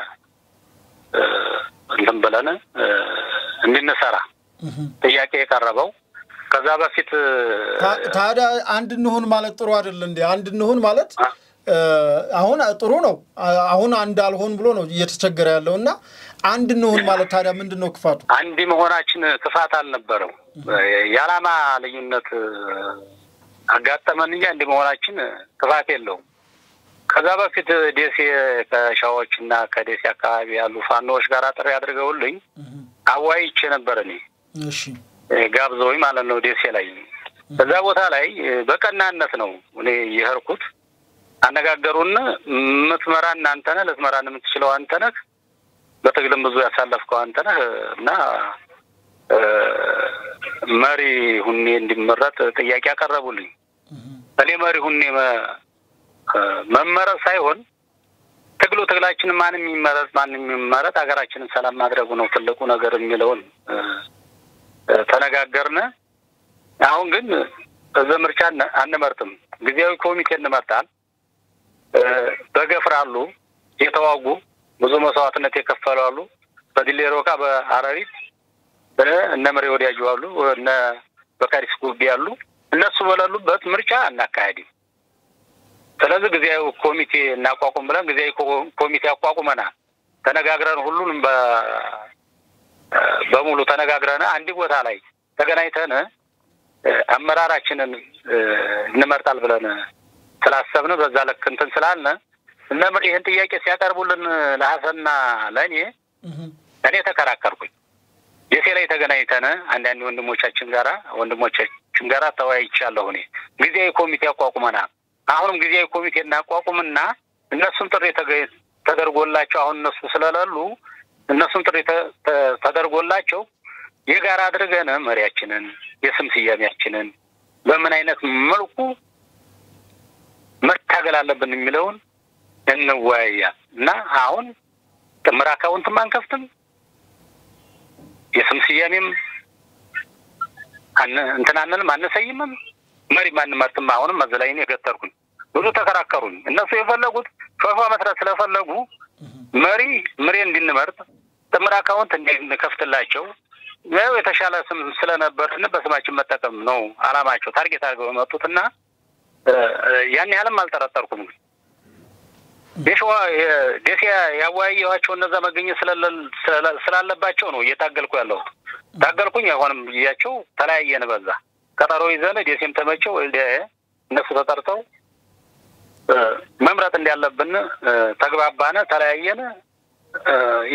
B: እንትን ብለን እንድንሰራ ጥያቄ የቀረበው ከዛ በፊት
A: ታዲያ አንድ እንሁን ማለት ጥሩ አይደል እንዴ አንድ እንሁን ማለት አሁን ጥሩ ነው አሁን አንድ አልሆን ብሎ ነው እየተቸገረ ያለውና አንድ እንሁን ማለት ታዲያ ምንድነው ክፋቱ
B: አንድ መሆናችን ክፋት አልነበረው ያላማ ልዩነት አጋጠመን እንጂ አንድ መሆናችን ክፋት የለውም ከዛ በፊት ደሴ ከሻዎችና ከደሴ አካባቢ ያሉ ፋኖች ጋር ጥሪ አድርገውልኝ አዋይቼ ነበርኝ
A: እሺ
B: ጋብዘውኝ ማለት ነው ደሴ ላይ በዛ ቦታ ላይ በቀናነት ነው እኔ ይሄርኩት አነጋገሩን ምትመራና አንተነ ለትመራን የምትችለው አንተነ በትግልም ብዙ ያሳለፍከው አንተነ እና መሪ ሁኔ እንዲመረጥ ጥያቄ አቀረቡልኝ እኔ መሪ ሁኔ መመረጥ ሳይሆን ትግላችን ማንም ይመረጥ ሀገራችንን ሰላም ማድረጉ ነው ትልቁ ነገር የሚለውን ተነጋገርነ አሁን ግን በዘምርቻ አንመርጥም ጊዜያዊ ኮሚቴ እንመርጣል በገፍራሉ የተዋጉ ብዙ መስዋዕትነት የከፈላሉ በዲሌሮካ በአራሪት እነመሪ ወዲያጁ አሉ እነ በካሪስ ጉቢ ያሉ እነሱ በለሉበት ምርጫ እናካሄድ ስለዚህ ጊዜያዊ ኮሚቴ እናቋቁም ብለን ጊዜያዊ ኮሚቴ አቋቁመና ተነጋግረን ሁሉንም በሙሉ ተነጋግረን አንድ ቦታ ላይ ተገናኝተን አመራራችንን እንመርጣል ብለን ስላሰብነ በዛ ለክ እንትን ስላልነ እነምር ይሄን ጥያቄ ሲያቀርቡልን ለሐሰንና ለኔ እኔ ተከራከርኩኝ ደሴ ላይ ተገናኝተን አንዳንድ ወንድሞቻችን ጋራ ተወያይቻለሁ እኔ ጊዜያዊ ኮሚቴ አቋቁመናል አሁንም ጊዜያዊ ኮሚቴ እናቋቁምና እነሱም ጥሪ ተደርጎላቸው አሁን እነሱ ስለላሉ እነሱም ጥሪ ተደርጎላቸው የጋራ አድርገን መሪያችንን የስም ስያሜያችንን በምን አይነት መልኩ መታገል አለብን የሚለውን እንወያያና አሁን ጥምር አካውንት ማንከፍትም የስም ስያሜም እንተናነን ማንሰይምም መሪ ማንመርጥም አሁንም መዘላይኔ የገተርኩኝ ብዙ ተከራከሩኝ እነሱ የፈለጉት ሾፋ መስራት ስለፈለጉ መሪ እንድንመርጥ ጥምር አካውንት እንድንከፍትላቸው ነው የተሻለ ስም ስለነበርና በስማችን መጠቀም ነው አላማቸው ታርጌት አድርገው መጡትና ያን ያህልም አልተረጠርኩም ደሴ ያዋያቸው እነዛ መገኘት ስላለባቸው ነው እየታገልኩ ያለው ታገልኩኝ አሁንም ይያቸው ተለያየን በዛ ቀጠሮ ይዘን ደሴም ተመቸው እነሱ ተጠርተው መምረጥ እንዲያለብን ተግባባነ ተለያየን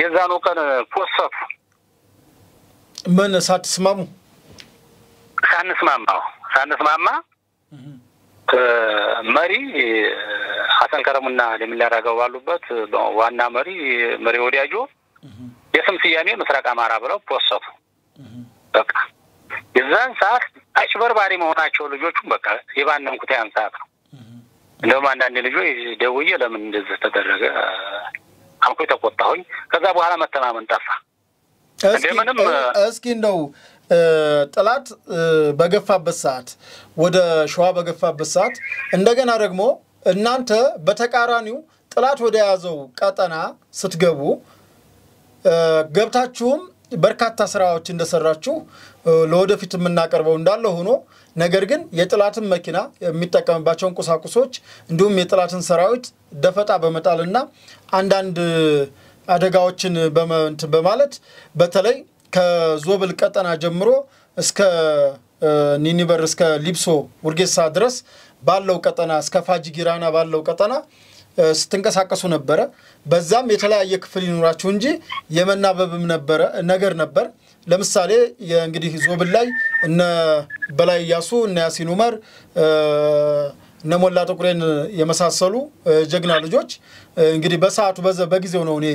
B: የዛኑ ቀን ፖሰፍ
A: ምን ሳትስማሙ
B: ሳንስማማ መሪ ሐሰን ከረሙና ለሚላራጋው ባሉበት ዋና መሪ ወዲያጆ የስም ስያሜ ምስራቅ አማራ ብለው ፖሰፉ በቃ የዛን ሰዓት አሽበርባሪ መሆናቸው ልጆቹም በቃ የባነንኩት ያን ሰዓት ነው እንደውም አንዳንድ ልጆች ደውዬ ለምን እንደዚህ ተደረገ አልኩ ተቆጣሁኝ ከዛ በኋላ መተማመን ጠፋ
A: እስኪ እንደው ጥላት በገፋበት ሰዓት ወደ ሸዋ በገፋበት ሰዓት እንደገና ደግሞ እናንተ በተቃራኒው ጥላት ወደ ያዘው ቀጠና ስትገቡ ገብታችሁም በርካታ ስራዎች እንደሰራችሁ ለወደፊት የምናቀርበው እንዳለ ሆኖ ነገር ግን የጥላትን መኪና የሚጠቀምባቸው ቁሳቁሶች እንዲሁም የጥላትን ሰራዊት ደፈጣ በመጣልና አንዳንድ አደጋዎችን በማለት በተለይ ከዞብል ቀጠና ጀምሮ እስከ ኒኒበር እስከ ሊብሶ ውርጌሳ ድረስ ባለው ቀጠና እስከ ፋጂ ጊራና ባለው ቀጠና ስትንቀሳቀሱ ነበር በዛም የተለያየ ክፍል ይኖራችሁ እንጂ የመናበብም ነበር ለምሳሌ እንግዲህ ዞብል ላይ እነ በላይ ያሱ እነ ያሲን ኡመር ነሞላ ጥቁሬን የመሳሰሉ ጀግና ልጆች እንግዲህ በሰዓቱ በጊዜው ነው እኔ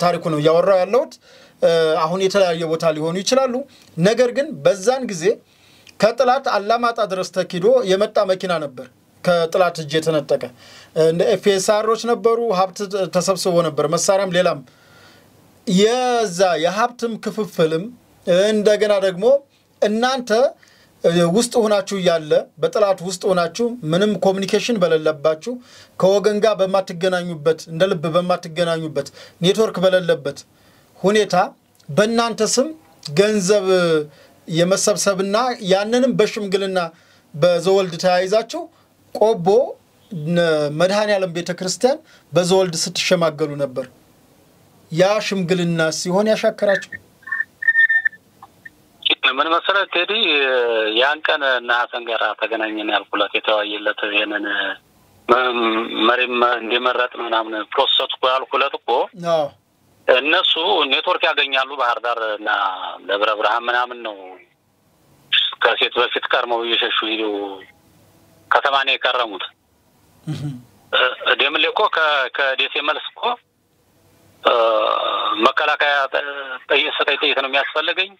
A: ታሪኩ ነው ያወራው ያለውት አሁን የተለያየ ቦታ ሊሆኑ ይችላሉ ነገር ግን በዛን ጊዜ ከጥላት አላማጣ ድረስ ተኪዶ የመጣ መኪና ነበር ከጥላት እጅ የተነጠቀ እንደ ኤፍኤስአሮች ነበሩ ሀብት ተሰብስቦ ነበር መሳሪያም ሌላም የዛ የሀብትም ክፍፍልም እንደገና ደግሞ እናንተ ውስጥ ሆናችሁ ያለ በጥላት ውስጥ ሆናችሁ ምንም ኮሙኒኬሽን በለለባችሁ ከወገን ጋር በማትገናኙበት እንደልብ በማትገናኙበት ኔትወርክ በለለበት ሁኔታ በእናንተ ስም ገንዘብ የመሰብሰብና ያንንም በሽምግልና በዘወልድ ተያይዛችሁ ቆቦ መድኃኔ ዓለም ቤተክርስቲያን በዘወልድ ስትሸማገሉ ነበር ያ ሽምግልና ሲሆን ያሻከራችሁ
B: ምን መሰረት ቴዲ ያን ቀን እና ሐሰን ጋራ ተገናኘን ያልኩላት የተዋየለት የነን መሪም እንደመረጥ ምናምን ፕሮሰስ ያልኩላት እኮ እነሱ ኔትወርክ ያገኛሉ ባህር ዳር እና ደብረ ብርሃን ምናምን ነው ከሴት በፊት ቀርመው እየሸሹ ሄደው ከተማኔ የቀረሙት ደምለኮ ከደሴ መልስኮ መከላከያ ጠይሰጠይት ነው የሚያስፈልገኝ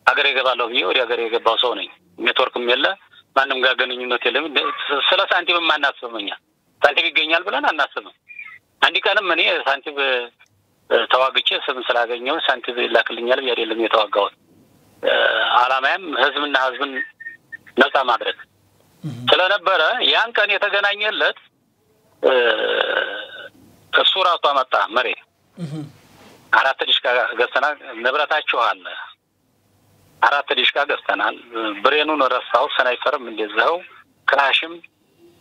B: አገሬ ገባለሁ ብዬ ወዲ አገሬ ገባው ሰው ነኝ ኔትወርክም የለ ማንንም ጋር ግንኙነት የለም ስለ ሳንቲም ማናስበኛ ሳንቲም ይገኛል ብለን አናስብም አንዲ ቀንም እኔ ሳንቲም ተዋግቼ ስም ስላገኘው ሳንቲም ይላክልኛል ያደለም የተዋጋው አላማም ህዝብና ህዝብን ነፃ ማድረግ ስለነበረ ያን ቀን የተገናኘለት እሱ ራሱ አመጣ መሬ አራት ዲሽካ ገዝተና ንብረታቸው አለ አራት ዲሽካ ገዝተናል ብሬኑን ረሳው ስናይፈርም እንደዛው ክላሽም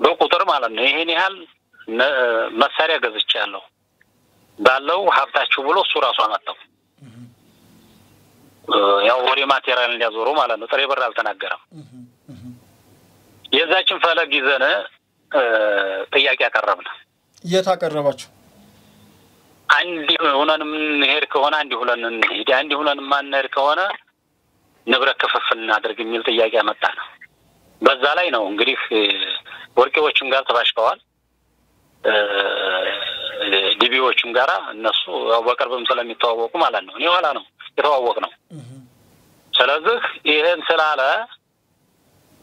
B: በቁጥር ማለት ነው ይሄን ያህል መሳሪያ ገዝቻለሁ ባለው ሀብታችሁ ብሎ እሱ ራሱ አመጣው ያው ወሬ ማቴሪያል እንዲያዞሩ ማለት ነው ጥሬ ብር አልተናገረም የዛችን ፈለግ ይዘነ ጥያቄ አቀረብና
A: የታቀረባችሁ
B: አንድ ሆነን ምን ሄር ከሆነ አንድ ሁለን እንሂድ አንድ ሁለን ማን ሄር ከሆነ ንብረት ክፍፍል እናድርግ የሚል ጥያቄ መጣ ነው በዛ ላይ ነው እንግዲህ ወርቄዎችም ጋር ተባሽቀዋል ዲቢዎችም ጋራ እነሱ በቅርብም ስለሚተዋወቁ ማለት ነው እኔ ኋላ ነው የተዋወቅ ነው ስለዚህ ይሄን ስላለ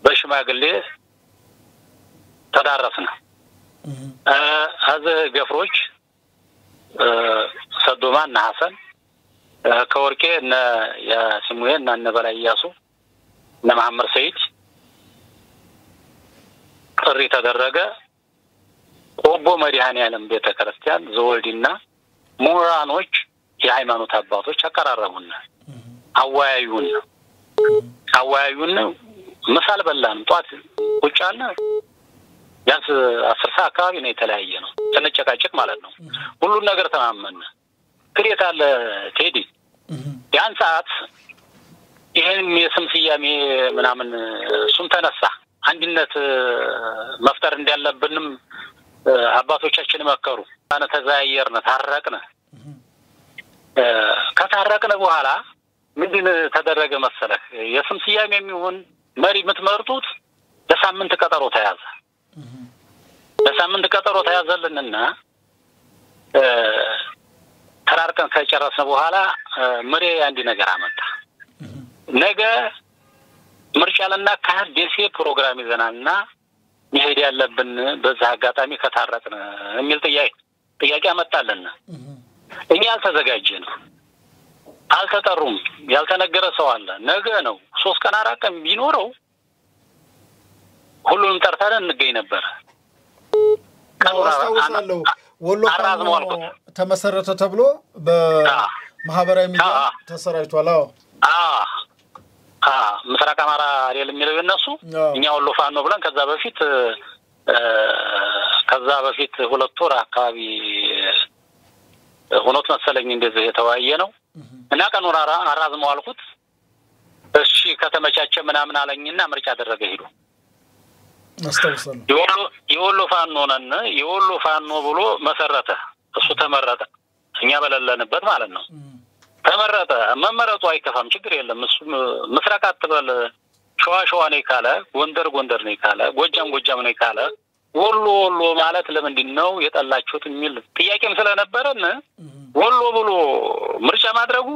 B: በሽማግሌ ተዳረስና هذا ገፍሮች ሰዶማና ሐሰን ከወርቄ እና ያስሙየና እና በላይ ያሱ እና መሐመድ ሰይድ ጥሪ ተደረገ ቆቦ መዲሃን ያለም ቤተክርስቲያን ዘወልዲና ሙራኖች የሃይማኖት አባቶች አቀራረቡና አዋያዩን ምሳል በላን ጧት ቁጫና ያንስ 10 ሰዓት አካባቢ ነው የተለያየ ነው ተነጨቃጨቅ ማለት ነው ሁሉ ነገር ተማመነ ክሬት አለ ቴዲ ያን ሰዓት ይሄን የስም ስያሜ ምናምን ሱም ተነሳ አንድነት መፍጠር እንዳለብንም አባቶቻችን መከሩ አነ ተዛየርነ ታረቅነ ከታረቅነ በኋላ ምንድን ተደረገ መሰለህ የስም ስያሜ የሚሆን መሪ ምትመርጡት ለሳምንት ቀጠሮ ተያዘ ለሳምንት ቀጠሮ ተያዘልንና ተራርቀን ከጨረስን በኋላ መሪ አንድ ነገር አመጣ ነገ ምርጫልና ካህድ ደሴ ፕሮግራም ይዘናልና ይሄድ ያለብን በዛ አጋጣሚ ከታረቅን የሚል ጥያቄ አመጣልና እኛ አልተዘጋጀን አልተጠሩም ያልተነገረ ሰው አለ ነገ ነው 3 ቀን 4 ቀን ቢኖረው ሁሉንም ጠርተን እንገኝ ነበር
A: ካውራሳለው ወሎ ተመሰረተ ተብሎ በማህበራዊ ሚዲያ ተሰራጭቷል ምስራቅ አማራ አይደል የሚለው እነሱ እኛ ወሎ ፋኖ ብለን ከዛ በፊት 2 ወር አካባቢ ሆኖት መሰለኝ እንደዚህ የተዋየ ነው እና ቀኑራራ አራዝመው አልኩት እሺ ከተመቻቸ ምናምን አለኝና ምርጫ አደረገ ሄዶ አስተውሰለሁ
B: የወሎ ፋኖ ነን የወሎ ፋኖ ብሎ መሰረተ እሱ ተመረጠ እኛ በለለንበት ማለት ነው ተመረጠ መመረጡ አይከፋም ችግር የለም እሱ ምስራቅ አትበል ሸዋ ነው ካለ ጎንደር ነው ካለ ጎጃም ነው ካለ ወሎ ማለት ለምንድን ነው የጠላችሁት የሚል ጥያቄም ስለነበረን ወሎ ብሎ ምርጫ ማድረጉ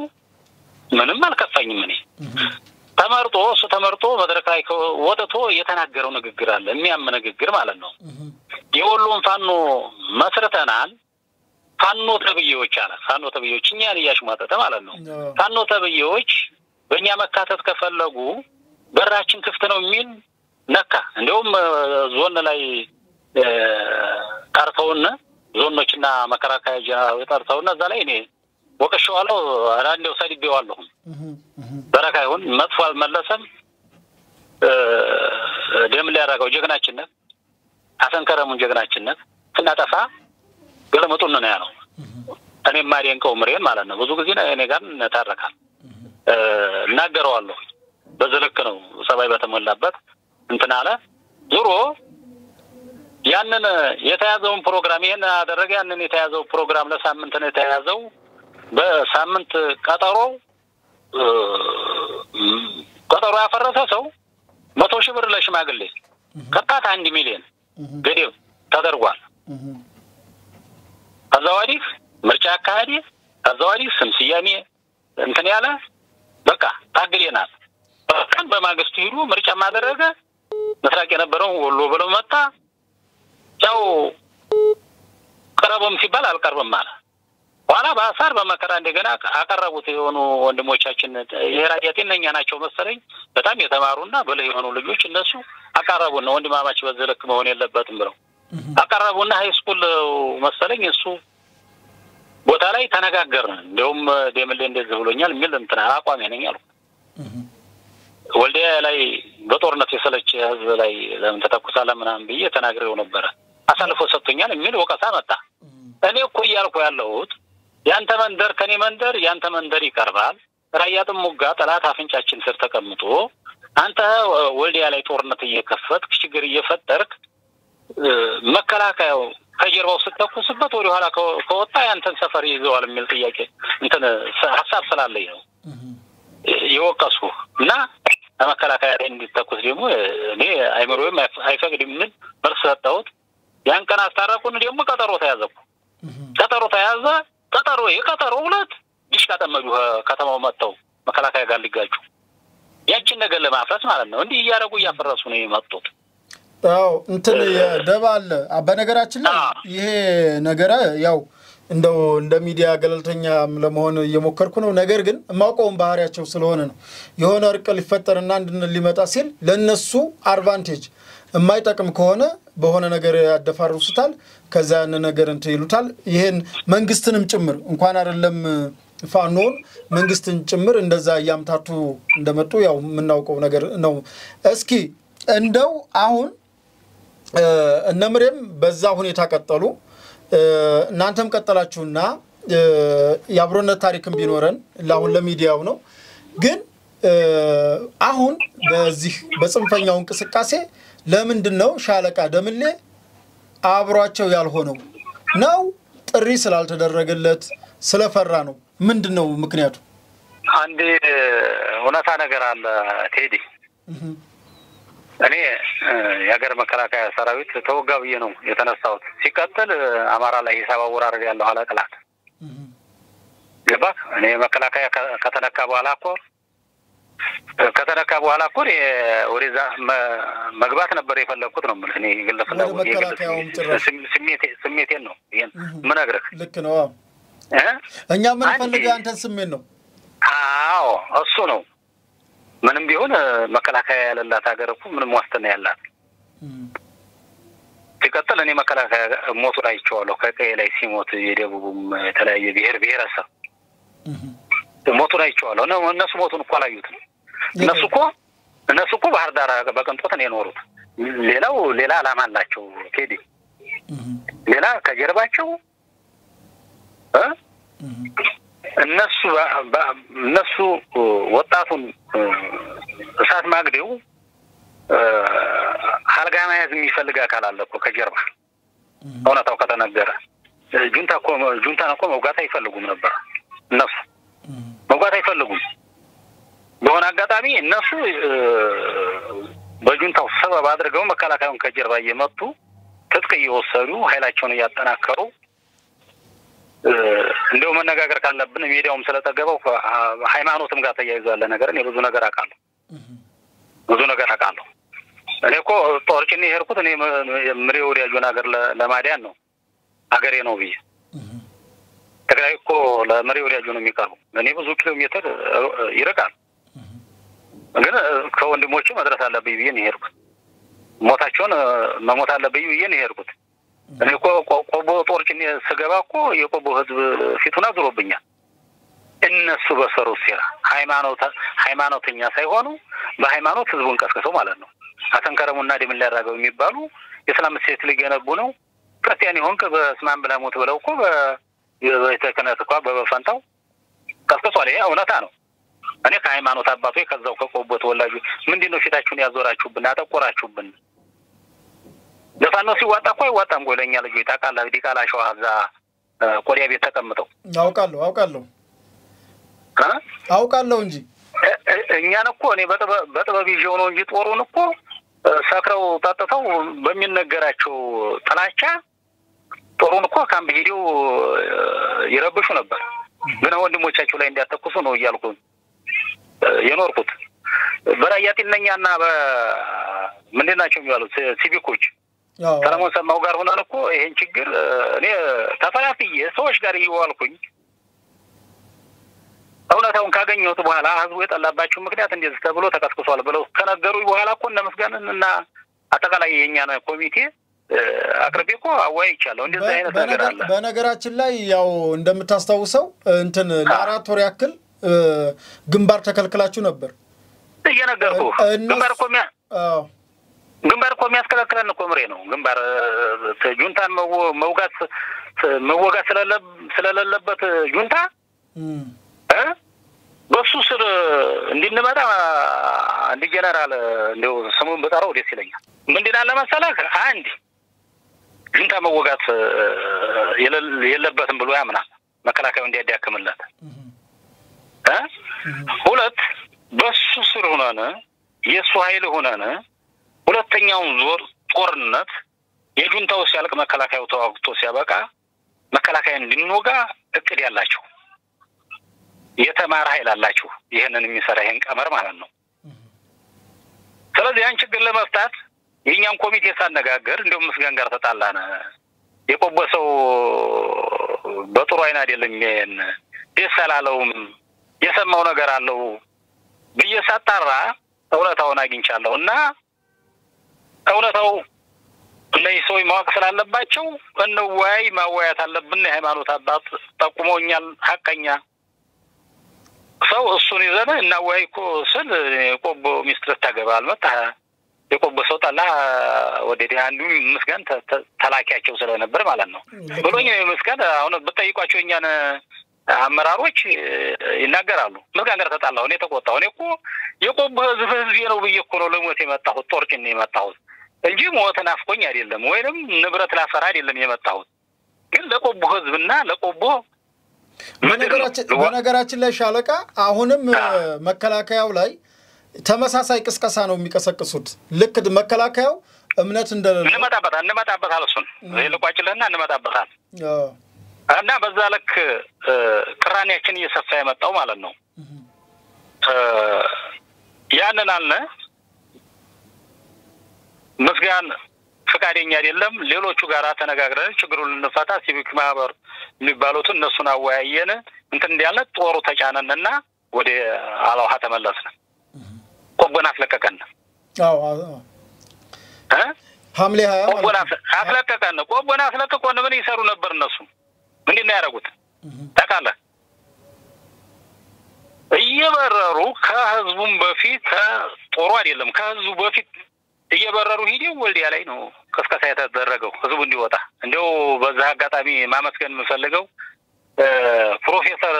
B: ምንም አልከፋኝም እኔ ተመርጦ መድረክ ላይ ወጥቶ የተናገረው ንግግር አለ የሚያምን ንግግር ማለት ነው የወሎን ፋኖ መስርተናል ፋኖ ተብዮች እኛን ያሽማጠተ ማለት ነው ፋኖ ተብዮች በእኛ መካተት ከፈለጉ በራችን ክፍት ነው የሚል ነካ እንደውም ዞን ላይ ታርተውና ዞኖችና መከራካያ ጀነራል ታርተውና እዛ ላይ እኔ ወቀሻዋለሁ አራንዴው ሰድቤዋለሁ በረካይሁን መጥፎ አልመለሰም ደም ሊያራጋው ጀግናችን ነው አሰንከረሙን ጀግናችን ነው ስናጠፋ ገለመጡን ነው ያለው እኔ ማሪንቀው ምሬን ማለት ነው ብዙ ጊዜ እኔ ጋር ታረካል እናገረዋለሁ በዘለክ ነው ሰባይ በተሞላበት እንትና አለ ዙሮ ያንን የተያዘውን ፕሮግራም ይሄን አደረገ ያንን የተያዘው ፕሮግራም ለሳምንት ነው የተያዘው በሳምንት ቀጠሮ ያፈረሰ ሰው 100,000 ብር ለሽማግሌ ከጣት 1 ሚሊዮን ገደብ ተደርጓል አዛዋዲ ምርጫ አካሄድ አዛዋዲ ስም ስያሜ እንትን ያለ በቃ ታግሌናል በቃን በማግስቱ ሄዱ ምርጫ ማደረገ መስራቅ የነበረው ወሎ ብለው መጣ ያው ቀረበም ሲባል አልቀርበም ማለት ዋላ ባሳር በመከራ እንደገና አቀረቡት የሆኑ ወንድሞቻችን የራያቴነኛ ናቸው መሰለኝ በጣም የተማሩና በላይ የሆኑ ልጆች እነሱ አቀረቡና ወንድማማች በዘለክ መሆን የለበትም ብለው አቀረቡና ሃይስኩል መሰለኝ እሱ ቦታ ላይ ተነጋገርን እንደውም ደምሌ እንደዚህ ብሎኛል የሚል እንትና አቋም ነኝ አልኩ ወልዲያ ላይ በጦርነት የሰለች ህዝብ ላይ ለምን ተተኩሳለ ምናምን ብዬ ተናግሬው ነበር አሳልፎ ሰጥቶኛል የሚል ወቀሳ መጣ እኔ እኮ ያልኩ ያለሁት ያንተ መንደር ከኔ መንደር ያንተ መንደር ይቀርባል ራያጥም ሙጋ ጠላት አፍንጫችን ስር ተቀምጦ አንተ ወልዲያ ላይ ጦርነት እየከፈትክ ችግር እየፈጠርክ መከላከያው ከጀርባው ስተኩስበት ወደ ኋላ ከወጣ ያንተን ሰፈር ይዘዋል የሚል ጥያቄ እንትን ሐሳብ ስላለኝ ነው የወቀሱ እና መከላከያ እንዲተኩስ ደግሞ እኔ አይመሮም አይፈቅድም ምን መልስ ሰጣሁት ያን ቀን አስታረቁን ደግሞ ቀጠሮ ተያዘኩ ቀጠሮ ተያዘ ቀጠሮ የቀጠሮ ሁለት ይሽካተመዱ ከተማው መጣው መከላከያ ጋር ሊጋጩ ያችን ነገር ለማፍረስ ማለት ነው እንዲህ ያረጉ ያፈረሱ ነው የመጡት
A: አው እንትን የደባል በነገራችን ላይ ይሄ ነገር ያው እንደው እንደ ሚዲያ ገለልተኛ ለመሆን እየሞከርኩ ነው ነገር ግን ማቆም ባህሪያቸው ስለሆነ ነው የሆነ እርቅ ሊፈጠርና እንድን ሊመጣ ሲል ለነሱ አድቫንቴጅ የማይጠቅም ከሆነ በሆነ ነገር ያደፋሩስታል ከዛ ያነ ነገር እንት ይሉታል ይሄን መንግስትንም ጭምር እንኳን አይደለም ፋኖን መንግስትን ጭምር እንደዛ ያምታቱ እንደመጡ ያው ምናውቀው ነገር ነው እስኪ እንደው አሁን እነምሬም በዛ ሁኔታ ቀጠሉ እናንተም ቀጠላችሁና ያብሮነት ታሪክም ቢኖረን ለአሁን ለሚዲያው ነው ግን አሁን በዚህ በጽንፈኛው እንቅስቃሴ ለምንድነው ሻለቃ ደምሌ አብሯቸው ያልሆነው ነው ጥሪ ስላልተደረገለት ስለፈራ ነው ምንድነው ምክንያቱ
B: አንዴ ወናታ ነገር አለ ቴዲ እኔ ያገር መከላከያ ሰራዊት ተወጋብዬ ነው የተነሳሁት ሲቀጥል አማራ ላይ ሂሳብ አወራረድ ያለው አላቀላት ገባ እኔ መከላከያ ከተነካ በኋላ እኮ ወደዛ መግባት ነበር የፈለኩት ነው ማለት እኔ ግለፈለው ስሜቴን ነው ይሄን ምን አግረክ
A: ልክ ነው እኛ ምን ፈልገው አንተን ስሜት ነው
B: አዎ እሱ ነው ምንም ቢሆን መከላከያ ያለላት ሀገር እኮ ምንም ዋስትና ያላት ሲቀጥል እኔ መከላከያ ሞቱ ላይ ይቻላል ከቀይ ላይ ሲሞት የደቡብም የተለያየ ብሔረሰብ ሞቱ ላይ ይቻላል ነው እነሱ ሞቱን እኮ አላዩት እነሱ እኮ ባህር ዳር በቀንጦት ነው የኖሩት ሌላ አላማ አላቸው ቴዲ ሌላ ከጀርባቸው እነሱ ወጣቱን እሳት ማግደው ሐልጋና ያዝ የሚፈልግ አካል አለ እኮ ከጀርባ ሆነታው ከተነገረ ጁንታ እኮ መውጋት አይፈልጉም ነበር እነሱ መውጋት አይፈልጉም በሆነ አጋጣሚ እነሱ በጁንታው ሰበብ አድርገው መከላከያውን ከጀርባ እየመጡ ትጥቅ እየወሰዱ ኃይላቸውን እያጠናከሩ እንደው መነጋገር ካለብን ሚዲያውም ስለተገበው ሃይማኖትም ጋር ተያይዞ ያለ ነገር እኔ ብዙ ነገር አቃለሁ እኔ እኮ ጦርጭኔ ሄርኩት እኔ ምሬው ወዲያጆን ሀገር ለማዲያን ነው ሀገሬ ነው ብዬ ተግራይ እኮ ለምሬው ወዲያጆ ነው የሚቀርቡ እኔ ብዙ ኪሎ ሜትር ይርቃል ግን ከወንድሞቼ መድረስ አለብኝ ብዬ ነው ሄርኩት ሞታቸውን መሞት አለብኝ ብዬ ነው ሄርኩት እኔ እኮ ቆቦ ጦርጭኔ ስገባ እኮ የቆቦ ህዝብ ፊቱን አዝሮብኛል እነሱ በሰሩት ሴራ ሃይማኖተኛ ሳይሆኑ በሃይማኖት ህዝቡን ቀስቀሰው ማለት ነው አተንከረሙና ደምን ሊያራገው የሚባሉ የሰላም ሴት ሊገነቡ ነው ክርስቲያን ይሆን በስማን ብላሞት ብለው እኮ በተከነተ እኮ በፈንታው ቀስቀሷል ይሄ እውነታ ነው እኔ ከሃይማኖት አባቶች ከዛው ከቆቦ ተወላጁ ምንድነው ፊታችሁን ያዞራችሁብን አጠቆራችሁብን ለፋኖ ሲዋጣ እኮ ይዋጣም ጎለኛ ልጅ ይታቃላ ዲቃላ ሸዋዛ ቆዲያ ቤት ተቀምጠው አውቃለሁ እንጂ እኛን እኮ እኔ በጥበብ ይዤው ነው እንጂ ጦሩን እኮ ሰክረው ታጠተው በሚነገራቸው ጥላቻ ጦሩን እኮ ካምፕ ሄደው ይረብሹ ነበር ግን ወንድሞቻቸው ላይ እንዲያተኩሱ ነው ይያልኩ የኖርኩት በራያቲነኛና በምንድናቸው የሚባሉት ሲቪኮች ሰላሞን ሰማው ጋር ሆነን እኮ ይሄን ችግር እኔ ተፈራፍዬ ሰዎች ጋር ይዋልኩኝ አውናታውን ካገኘሁት በኋላ ህዝቡ የጠላባቸው ምክንያት እንደዚህ ተብሎ ተቀስቅሷል ብለው ከነገሩኝ በኋላ እኮ እንደመስጋንና አጠቃላይ የኛና ኮሚቴ አቅርቤኮ አዋይቻለሁ እንደዛ አይነት ነገር አለ
A: በነገራችን ላይ ያው እንደምታስተዋውሰው እንትን ለአራት ወር ያክል ግንባር ተከልክላችሁ ነበር
B: እየነገርኩ ግንባር እኮ የሚያስከለክለን እኮ ምሬ ነው ግንባር ጁንታን መወጋት ስለሌለበት ጁንታ በሱ ስር እንድንመጣ አንድ ጀነራል እንደው ስሙን በጣራው ደስ ይለኛል ምንድነው ለማሰላክ አንድ ጁንታ መወጋት የለበትም ብሎ ያምናል መከላከያው እንዲያዳክምለት ሁለት በሱ ስር ሆነና የሱ ኃይል ሆነና ሁለተኛውን ዞር ጦርነት የጁንታው ሲያልቅ መከላከያው ተዋግቶ ሲያበቃ መከላከያ እንዲንወጋ እቅድ ያላችሁ የተማረ ኃይል አላችሁ ይሄንን የሚሰራ ይሄን ቀመር ማለት ነው ስለዚህ ያን ችግር ለመፍታት የኛን ኮሚቴ ሳነጋገር እንደውም ምስጋን ጋር ተጣላና የቆበሰው በጥሩ አይና አይደለም የሰላለውም የሰማው ነገር አለው በየሳጣራ እውነታውን አግኝቻለሁና እውነታው ለይሶይ ማወቅ ስላለባቸው እንወያይ ማወያት አለብን የሃይማኖት አባት ጠቁሞኛል ሐቀኛ ሰው እሱን ይዘና እናወያይኮ ስል ቆቦ ሚስትር ታገባል መጣ የቆበሰው ታላ ወደዲ አንዱ ምስጋን ተላኪያቸው ስለነበር ማለት ነው ብሎኝ ምስጋን አሁን በጠይቋቸው እኛን አመራሮች ይናገራሉ ምስጋን ጋር ተጣላው እኔ ተቆጣው እኔ እኮ የቆቦ ህዝብ ነው በየኮ ነው ለሞት የመጣው ጦርጭን የመጣው እንጂ ሞት ናፍቆኝ አይደለም ወይንም ንብረት ላፈራ አይደለም የመጣው ግን ለቆቦ ህዝብና ለቆቦ
A: በነገራችን ላይ ሻለቃ አሁንም መከላከያው ላይ ተመሳሳይ ቅስቀሳ ነው የሚቀሰቅሱት ልክ መከላከያው እምነት እንደለ
B: እንመጣበታል እሱን ለቋጭለና እንመጣበታል እና በዛ ለክ ቅራኔያችን እየሰፋ የመጣው ማለት ነው ያንን አለ ምስጋን ፍቃደኛ አይደለም ሌሎቹ ጋራ ተነጋግረን ችግሩን ልንፈታ ሲቪክ ማህበር የሚባሉት እነሱን አወያየን እንትን እንዲያለ ጦሩ ተጫነንና ወደ አላውሃ ተመለስን ቆቦን አፍለቀቀን
A: ሐምሌ 20
B: ቆቦን አፍለቀቀን ቆቦን አፍለቀቀን ምን ይሰሩ ነበር እነሱ ምንድነው ያደረጉት ታቃለ እየበረሩ ከህዝቡም በፊት ጦሩ አይደለም ከህዝቡ በፊት እየበረሩ ሄደው ወልዲያ ላይ ነው ከስከሳ የተደረገው ህዝቡ እንዲወጣ እንደው በዛ አጋጣሚ ማመስገን የምፈልገው ፕሮፌሰር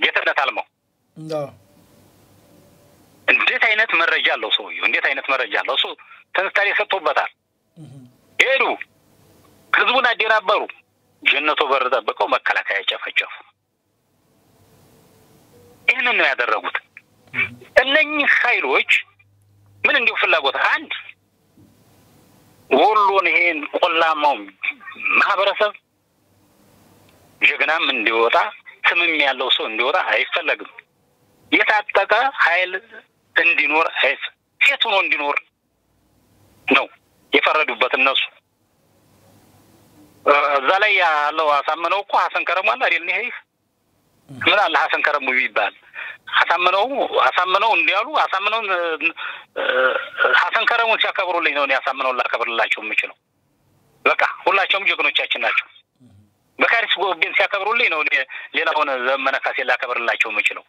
B: ጌትነት አልማው እንዴት አይነት መረጃ አለው ሰውዬው እንዴት አይነት መረጃ አለው እሱ ተንታሪ ሰጥቶበታል ሄዱ ህዝቡን አደራበሩ ጀነቶ በር ተጠብቀው መከላከያ ጨፈጨፉ ይሄንን ነው ያደረጉት እነኚህ ኃይሎች ምን እንዲው ፍላጎት አንድ ወሎን ይሄን ቆላማው ማህበረሰብ ጀግናም እንዲወጣ ስምም ያለው ሰው እንዲወጣ አይፈልግም የታጠቀ ኃይል እንዲኖር ሴት ሆኖ እንዲኖር ነው የፈረዱበት እነሱ እዛ ላይ ያለው አሳመነው እኮ ሐሰን ከረሙ አለ አይደል ይሄ ምን አለ ሐሰን ከረሙ ይባል አሳመነው እንዲያሉ አሳመነው ሐሰን ከረሙን ሲያከብሩልኝ ነው ያሳመነው ላከብርላቸው የምችለው በቃ ሁላቸውም ጀግኖቻችን ናቸው በካሪስ ጎቤን ሲያከብሩልኝ ነው ሌላውን ዘመነ ካሴ ላከብርላቸው የምችለው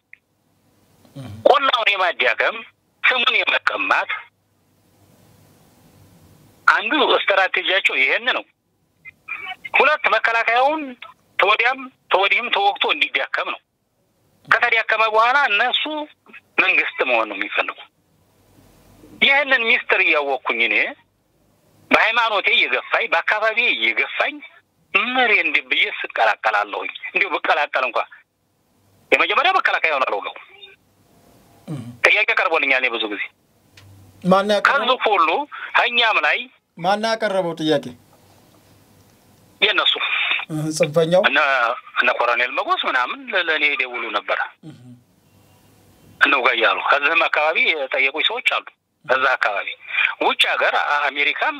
B: ቆላውን የማዲያገም ስሙን የመቀማት አንዱ ስትራቴጂያቸው ይሄን ነው ሁለት መከላከያውን ተወዲህም ተወክቶ እንዲዳከም ነው ከተዳከመ በኋላ እነሱ መንግስት መሆን ነው የሚፈልጉ ይሄንን ሚስተር ያወኩኝ እኔ በሃይማኖቴ ይገፋይ በአካባቢ ይገፋኝ ምሬ እንዲብዬ ስቀላቀላለሁ እንዲው በቀላቀል እንኳን የመጀመሪያ መከላከያውን አልወጋው ጥያቄ ቀርቦልኛል ብዙ ጊዜ
A: ማን ያቀረበው
B: ሁሉ ሀኛም ላይ
A: ማን ያቀረበው ጥያቄ
B: የነሱ
A: ጽንፈኛው
B: እና ኮሎኔል መጎስ ምናምን ለኔ ደውሉ ነበር ነው ጋያሉ ከዛም አካባቢ ጠየቁኝ ሰዎች አሉ ከዛ አካባቢ ውጭ ሀገር አሜሪካም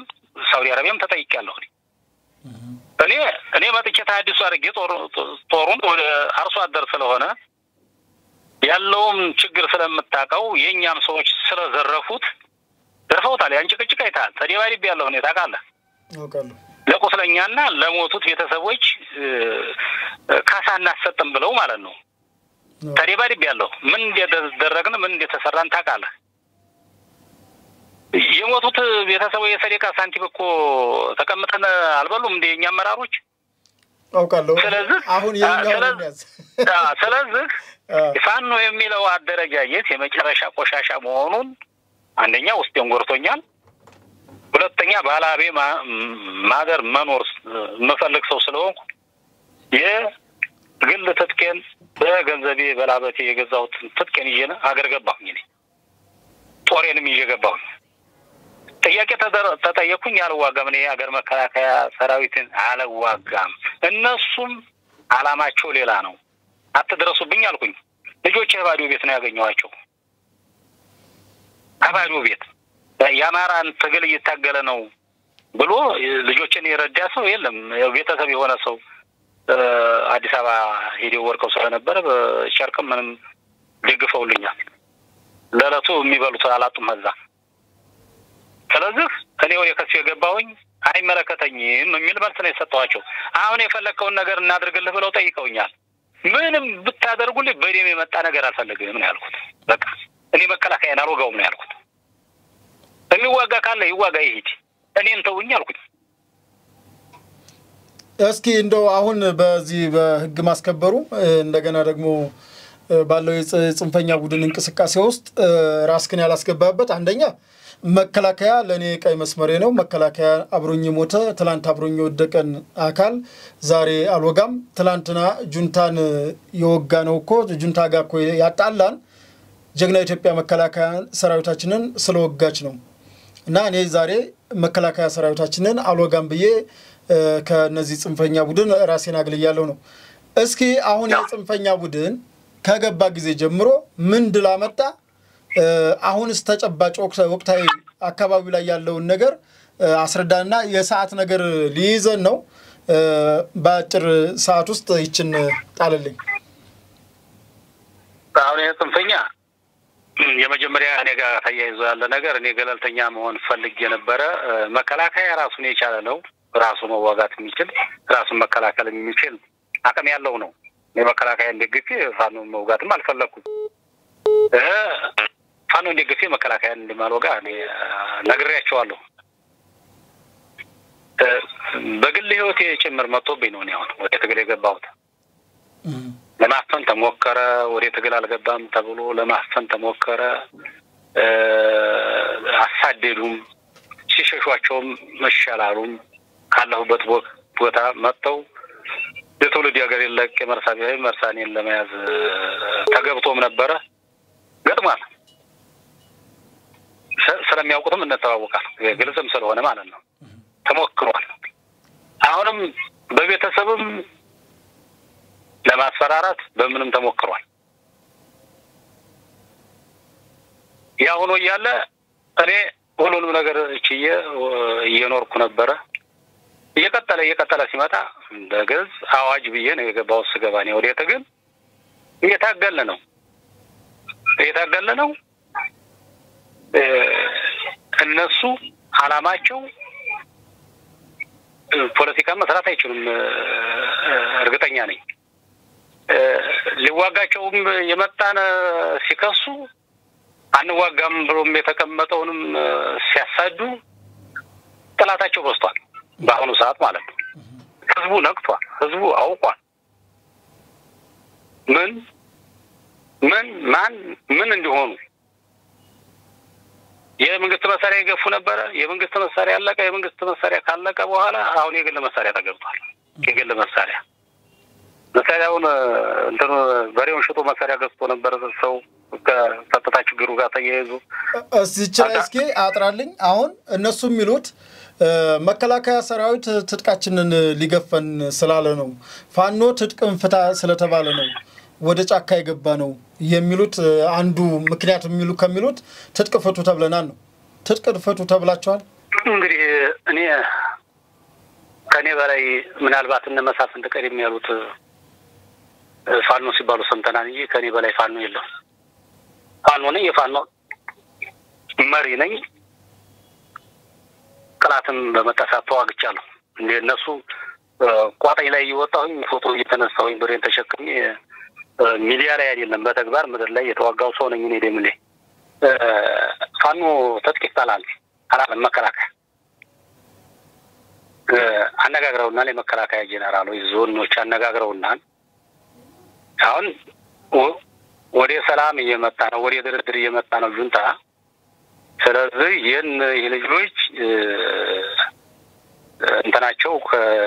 B: ሳውዲ አረቢያም ተጠይቄያለሁ እኔ መጥቼ ታዲሱ አርጌ ጦሩን ወደ አርሶ አደር ስለሆነ ያለውም ችግር ስለምታቀው የኛም ሰዎች ስለዘረፉት ዘርፈውታል ያን ጭቅጭቅ አይታል ተደባሪብ ያለው ሁኔታ ታቃለ
A: አውቃለሁ
B: ለቆስለኛና ለሞቱት ቤተሰቦች ካሳና ሰጥም ብለው ማለት ነው ተደባሪብ ያለው ምን እንደተደረገን ምን እንደተሰራን ታቃለ የሞቱት ቤተሰቦች የሰሪቃ ሳንቲም እኮ ተቀምጠን አልበሉም እንደኛ አመራሮች
A: አውቃለሁ አሁን የኛው
B: ስለዚህ ፋኖ የሚለው አደረጃጀት የመጨረሻ ቆሻሻ መሆኑን አንደኛ ውስጥ እንጎርቶኛል ሁለተኛ ባላቤ ማደር መኖር መፈልክ ሰው ስለሆንኩ የግል ትጥቄን በገንዘቤ በላበቴ የገዛሁት ትጥቄን ይዤ አገር ገባሁኝ እኔ ጦሬንም ይዤ ገባሁኝ ጥያቄ ተጠየቅኩኝ አልዋጋም እኔ አገር መከላከያ ሰራዊትን አልዋጋም እነሱም አላማቸው ሌላ ነው አትድረሱብኝ አልኩኝ ልጆቼ ባዶ ቤት ነው ያገኘዋቸው አባዶ ቤት ያማራን ትግል እየታገለ ነው ብሎ ልጆችን ይረዳ ሰው የለም ቤተሰብ የሆነ ሰው አዲስ አበባ ሄደው ወርቀው ስለነበረ በሸርቅም ምንም ደግፈውልኛል ለለቱ የሚበሉት አላጡም እዛ ስለዚህ እኔ ወደ ከሱ የገባሁኝ አይመለከተኝም የሚል መልስ ነው የሰጠኋቸው አሁን የፈለከውን ነገር እናድርግልህ ብለው ጠይቀውኛል ምንም ብታደርጉልኝ በደም የመጣ ነገር አልፈልግም ነው ያልኩት በቃ እኔ መከላከያን አልወጋውም ነው ያልኩት የሚዋጋ ካለ ይዋጋ ይሄድ እኔን ተውኝ አልኩት
A: እስኪ እንደው አሁን በዚህ በህግ ማስከበሩ እንደገና ደግሞ ባለው የጽንፈኛ ቡድን እንቅስቃሴ ውስጥ ራስክን ያላስገባበት አንደኛ መከላከያ ለኔ ቀይ መስመሬ ነው መከላከያ አብሮኝ ሞተ ትላንት አብሮኝ ወደቀን አካል ዛሬ አልወጋም ትላንትና ጁንታን የወጋ ነው እኮ ጁንታ ጋር እኮ ያጣላን ጀግና ኢትዮጵያ መከላከያ ሰራዊታችንን ስለወጋች ነው እና እኔ ዛሬ መከላከያ ሰራዊታችንን አልወጋም ብዬ ከነዚህ ጽንፈኛ ቡድን ራሴን አግልያለሁ ነው እስኪ አሁን የጽንፈኛ ቡድን ከገባ ጊዜ ጀምሮ ምን ድል አመጣ አሁንስ ተጨባጭ ወቅታዊ አካባቢው ላይ ያለው ነገር አስረዳና የሰዓት ነገር ሊይዘን ነው በአጭር ሰዓት ውስጥ ይችን ጣልልኝ
B: አሁን የጽንፈኛ የመጀመሪያ እኔ ጋር ተያይዞ ያለ ነገር እኔ ገለልተኛ መሆን ፈልጌ ነበር መከላከያ ራሱን የቻለ ነው ራሱ መዋጋት የሚችል ራሱን መከላከል የሚችል አቅም ያለው ነው የመከላከያ እንደግፊ ፋኖ መዋጋትም አልፈለኩም ፋኖ እንደግፊ መከላከያ እንደማልወጋ እኔ ነግሬያቸዋለሁ በግል ህይወቴ ጭምር መጥቶብኝ ነው አሁን ወደ ትግል የገባሁት ለማፈን ተሞከረ ወደ ትግል አልገባም ተብሎ ለማፈን ተሞከረ አሳደዱም ሲሸሿቸውም መሻላሉም ካለሁበት ቦታ መጥተው የትውልድ ሀገር የለቅ መርሳኔን ለመያዝ ተገብቶም ነበረ ገጥሟል ስለሚያውቁትም እንተዋወቃል ግልጽም ስለሆነ ማለት ነው ተሞክሯል አሁንም በቤተሰብም ለማስፈራራት በምንም ተሞክሯል ያው ሆኖ ያለ እኔ ሁሉንም ነገር እቺዬ እየኖርኩ ነበር እየቀጠለ ሲመጣ በግዝ አዋጅ ብዬ ነው የገባው ስገባኔ ወደ ትግል እየታገለ ነው እነሱ አላማቸው ፖለቲካ መስራት አይችሉም እርግጠኛ ነኝ ሊዋጋቸውም የመጣን ሲከሱ አንዋጋም ብሎም የተቀመጠውንም ሲያሳዱ ጥላታቸው በስቷል በአሁኑ ሰዓት ማለት ነው ህዝቡ ነቅቷል ህዝቡ አውቋል ምን እንደሆኑ የመንግስት መሳሪያ ይገፉ ነበር የመንግስት መሳሪያ አለቀ የመንግስት መሳሪያ ካለቀ በኋላ አሁን የግል መሳሪያ ተገብቷል የግል መሳሪያውን እንትኑ በሬውን ሽጦ መሳሪያ ገዝቶ ነበር ሰው ከጸጥታ ችግሩ ጋር ተያይዞ
A: እስኪ አጥራልኝ አሁን እነሱ የሚሉት መከላከያ ሰራዊት ትጥቃችንን ሊገፈን ስላለ ነው ፋኖ ትጥቅን ፍታ ስለተባለ ነው ወደ ጫካ የገባ ነው የሚሉት አንዱ ምክንያት የሚሉ ከሚሉት ትጥቅ ፍቱ ተብለናል ነው ትጥቅ ፍቱ ተብላችኋል
B: እንግዲህ እኔ ከኔ በላይ ምናልባት እነመሳፍንት ቀደም ያሉት ፋኖ ሲባሉ ሰምተናል እንጂ ከኔ በላይ ፋኖ የለም ፋኖ ነኝ የፋኖ መሪ ነኝ ቅላትም በመጣሳት ተዋግቻለሁ እንደነሱ ቋጣይ ላይ ይወጣሁኝ ፎቶ እየተነሳሁኝ ብሬን ተሸክሜ ሚዲያ ላይ አይደለም በተግባር ምድር ላይ የተዋጋው ሰው ነኝ እኔ ደምሌ ፋኖ ትጥቅ ይጣላል አላለም መከላከያ አነጋግረውና ለመከላከያ ጄኔራሎች ዞኖች አነጋግረውና አሁን ወደ ሰላም እየመጣ ነው ወደ ድርድር እየመጣ ነው ጁንታ ስለዚህ የልጆች እንትናቸው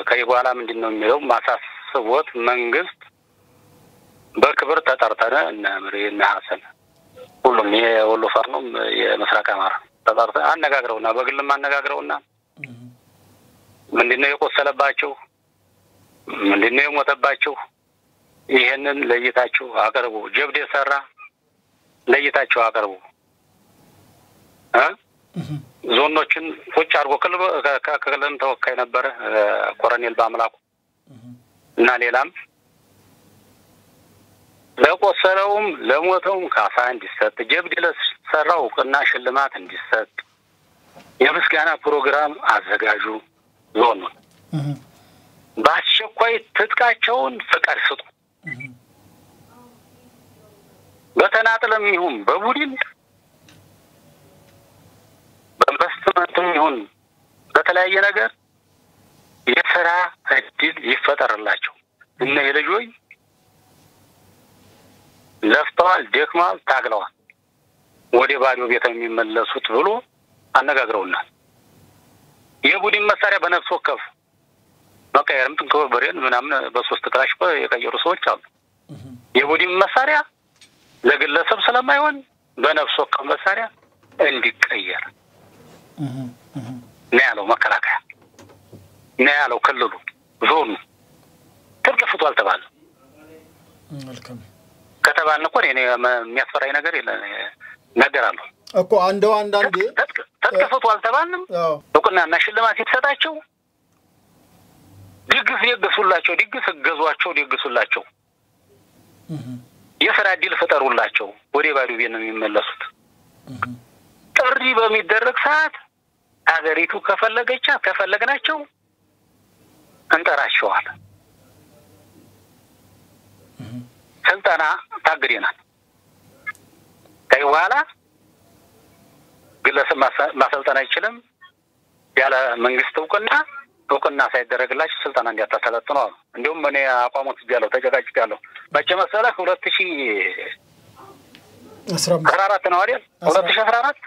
B: ከይጓላ ምንድነው የሚለው ማሳሰቦት መንግስት በክብር ተጠርተነ እና ምሪና ሐሰን ሁሉም የወሎ ፋኖም የምስራቅ አማራ ተጠርተ አነጋግረውና በግልም አነጋግረውና ምንድነው የቆሰለባቸው ምንድነው የሞተባቸው ይሄንን ለይታችሁ አቀርቡ ጀብድ የሰራ ለይታችሁ አቀርቡ ዞኖችን ቁጭ አድርጎ ከክልል ተወካይ ነበር ኮሎኔል ባምላኩ እና ሌላም ለቆሰለውም ለሞተውም ካሳ እንዲሰጥ ጀብድ ለሰራው ቅና ሽልማት እንዲሰጥ የምስጋና ፕሮግራም አዘጋጁ ዞኑ በአስቸኳይ ትጥቃቸውን ፍቃድ ስጡ በተናጥለም ይሁን በቡድን በኢንቨስትመንትም ይሁን በተለያየ ነገር የሥራ እድል ይፈጠርላቸው እና የልጆች ለፍተዋል ደክመዋል ታግለዋል ወደ ባዶ ቤት የሚመለሱት ብሎ አነጋግረውናል የቡድን መሳሪያ በነፍስ ወከፍ መቀየርም ተንከበረን ምናምን በሶስት ክላሽ የቀየሩ ሰዎች አሉ የቡድን መሳሪያ ለግለሰብ ስለማይሆን በነፍስ ወከፍ መሳሪያ እንዲቀየር ነው ያለው መከላከያ ነው ያለው ክልሉ ዞኑ ተከፍቷል ተባለ
A: መልካም
B: ከተባልን እኮ እኔ የሚያስፈራኝ ነገር የለም ነገር አለ
A: እኮ አንዳንዴ
B: ተከፍቷል ተባልንም እውቅናና ሽልማት ይተሰጣቸው ድግስ ይገሱላቸው ድግስ ገዟቸው ድግሱላቸው የሥራ እድል ፈጠሩላቸው ወደ ባዶ ቤት ነው የሚመለሱት ጥሪ በሚደረግ ሰዓት አገሪቱ ከፈለግናቸው እንጠራቸዋል ስልጣና ታግሪናል ከይዋላ ግለሰብ ማሰልጠን አይችልም ያለ መንግስት እውቅና ሳይደረግላችሁ ስልጣና እንዲያታሰለጥኑ ነው እንዲሁም እኔ አቋሞት ይያለው ተጨቃጭቃለሁ ባቸ መሰለህ 2014 ነው አይደል 2014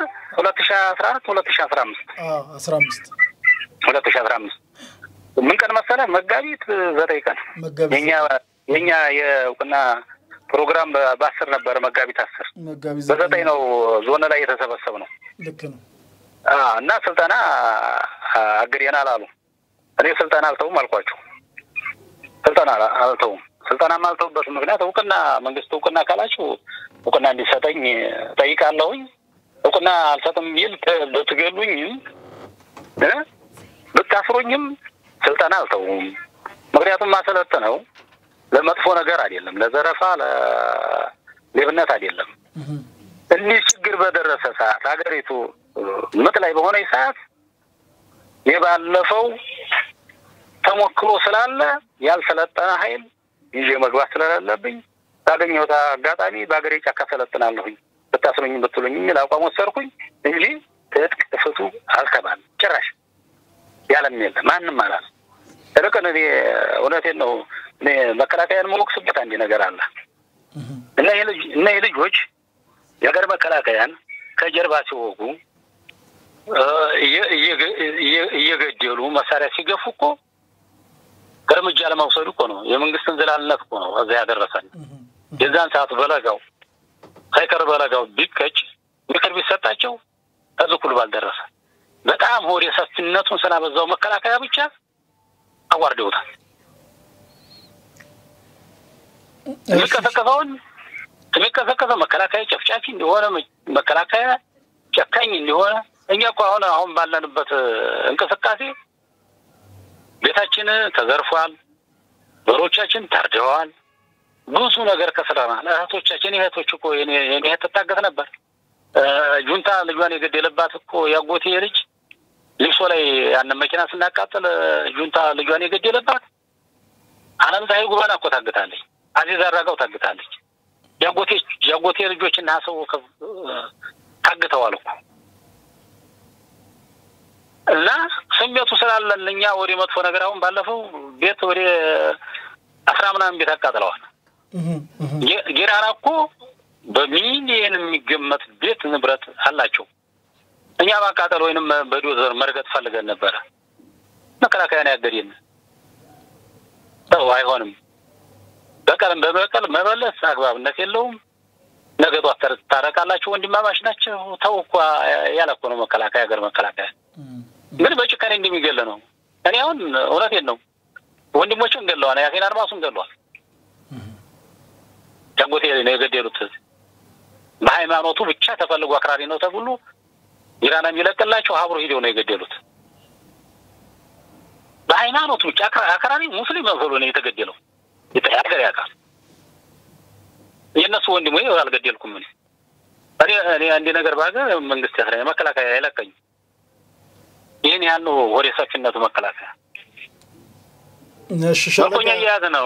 B: 2015 ምን ቀን መሰለህ መጋቢት 9 ቀን የኛ የእውቅና ፕሮግራም በ10 ነበር መጋቢት 10 በ9 ነው ዞን ላይ የተሰበሰበ ነው
A: ልክ ነው
B: እና ስልጣና አግሪያናል አሉ እኔ ስልጣና አልተውም አልኳቸው ስልጣና ማልተውበት ምክንያት እውቅና መንግስት እውቅና ካላችሁ እውቅና እንዲሰጠኝ ጠይቃለሁኝ እውቅና አልሰጥም ይል በትገሉኝ በታስሮኝም ስልጣና አልተውም ምክንያቱም ማሰለጠነው ለመጥፎ ነገር አይደለም ለዘረፋ ለሌብነት አይደለም እንዲህ ችግር በደረሰ ሰዓት ሀገሪቱ ምጥ ላይ በሆነ ሰዓት የባለፈው ተሞክሮ ስላለ ያልሰለጠነ ኃይል ይዤ መግባት ስለሌለብኝ ታገኘው አጋጣሚ በአገሬ ጫካ ሰለጥናለሁኝ በታስሮኝ በትሉኝ ለአቋም ወሰርኩኝ እንጂ ትጥቅ ፍቱ አልተባል ጭራሽ ያለም የለም ማንንም አላል እረከነ እውነቴን ነው መከላከያን ሞክስበት አንዲ ነገር አለ እና የልጆች የሀገር መከላከያን ከጀርባ ሲወጉ እየገደሉ መሳሪያ ሲገፉ እኮ ከርምጃ ለማውሰድ እኮ ነው የመንግስትን ዘላልነት እኮ ነው እዛ ያደረሰን የዛን ሰዓት በለጋው ሳይቀር በለጋው ቢቀጭ ምክር ቢሰጣቸው ተዝኩል ባልደረሰ በጣም ሆዴ ሰፊነቱን ስላበዛው መከላከያ ብቻ አዋርደውታል የሚከሰከሰው መከላከያ ጨፍጫፊ እንደሆነ መከላከያ ጨካኝ እንደሆነ እኛ እኮ አሁን ባለንበት እንቅስቃሴ ቤታችን ተዘርፏል በሮቻችን ታርደዋል ብዙ ነገር ከሰራናል እህቶች እኮ የኔ ተታገተ ነበር ጁንታ ልጇን የገደለባት እኮ ያጎቴ ልጅ ልብሶ ላይ ያን መኪና ስናቃጥል ጁንታ ልጇን የገደለባት አለምታይ ጉባና እኮ ታግታለች አዚዝ አራጋው ታግታለች ያጎቴ ልጆችና ሰው ታግተዋል እኮ እና ስሜቱ ስላለልኛ ወደ መጥፎ ነገር አሁን ባለፈው ቤት ወደ 10 ምናምን ቤት አቃጥለዋል ጌራራ እኮ በሚሊየን የሚገመት ቤት ንብረት አላቸው እኛ ማቃጠል ወይንም በዶዘር መርገጥ ፈልገን ነበር መከላከያን ያገደን ተው አይሆንም በቀልም በበቀል መበለስ አግባብነት የለውም ነገዱ ታረቃላችሁ ወንድማማች ናቸው ተውኳ ያላቆ ነው መከላከያ ሀገር መከላከያ ምን በጭካኔ እንደሚገለ ነው እኔ አሁን እውነቴን ነው ወንድሞቹን ገለዋል ያሴን አርማሱን ገለዋል ጃንጎቴ ነው የገደሉት በሃይማኖቱ ብቻ ተፈልጎ አክራሪ ነው ተብሎ ኢራን የሚለቅላቸው አብሮ ሄደው ነው የገደሉት በሃይማኖቱ ብቻ አክራሪ ሙስሊም ነው ነው የተገደለው ይታያገር ያቃል የነሱ ወንድም ወይ አልገደልኩም እኔ አንድ ነገር ባገ መንግስት ያስራ መከላከያ አይለቀኝ ይሄን ያለው ወሬ ሰፊነቱ መከላከያ
A: እሺ
B: ምርኮኛ ያዘ ነው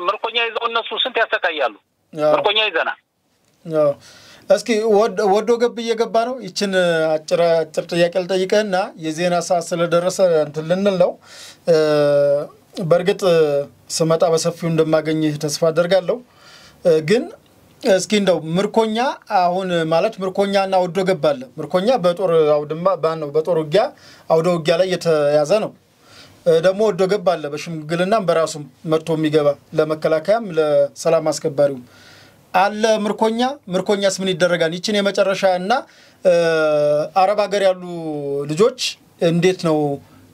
B: ምርኮኛ ይዘው እነሱ ስንት ያሰቃያሉ ምርኮኛ ይዘና
A: እስኪ ወዶ ገብ እየገባ ነው ይችን አጭር ጥያቄ ልጠይቀህና የዜና ሰዓት ስለደረሰ እንትን ልንል ነው በርግጥ ስመጣ በሰፊው እንደማገኝህ ተስፋ አደርጋለሁ ግን እስኪ እንደው ምርኮኛ አሁን ማለት ምርኮኛና ወዶ ገብ አለ ምርኮኛ በጦር አውድማ ባነው በጦር ውጊያ አውዶ ውጊያ ላይ የተያዘ ነው ደግሞ ወዶ ገብ አለ በሽምግልናም በራሱም መጥቶ የሚገባ ለመከላከያም ለሰላም አስከባሪው አለ ምርኮኛስ ምን ይደረጋል ይችን የመጨረሻና አረብ ሀገር ያሉ ልጆች እንዴት ነው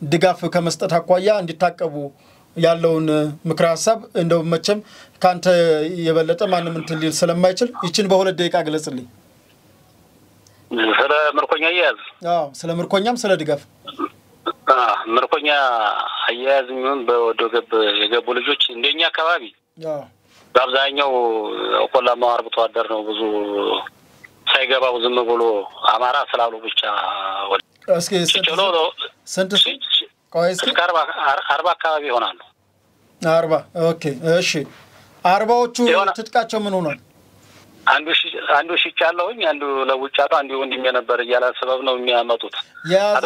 A: ድጋፍ ከመስጠት አቋያ እንዲታቀቡ ያለውን ምክር ሐሳብ እንደው መቼም ካንተ የበለጠ ማንንም እንትን ሊል ስለማይችል ይችን በሁለት ደቂቃ ገለጽልኝ
B: ስለ ምርኮኛ ያዝ
A: ስለ ምርኮኛም ስለ ድጋፍ
B: ምርኮኛ አያዝም በወዶ ገብ የገቡ ልጆች እንደኛ አካባቢ በአብዛኛው ቆላማ አርብቶ አደር ነው ብዙ ሳይገባው ዝም ብሎ አማራ ስላሉ ብቻ
A: እስኪ ስንት ቆይስ
B: 40 አካባቢ ይሆናሉ
A: 40 ኦኬ እሺ 40ዎቹ ትጥቃቸው ምን ሆኗል አንዱ ሽጫለውኝ አንዱ ለውጫለው አንዱ ወንድም የነበር ያላ ሰበብ ነው የሚያመጡት ያዝ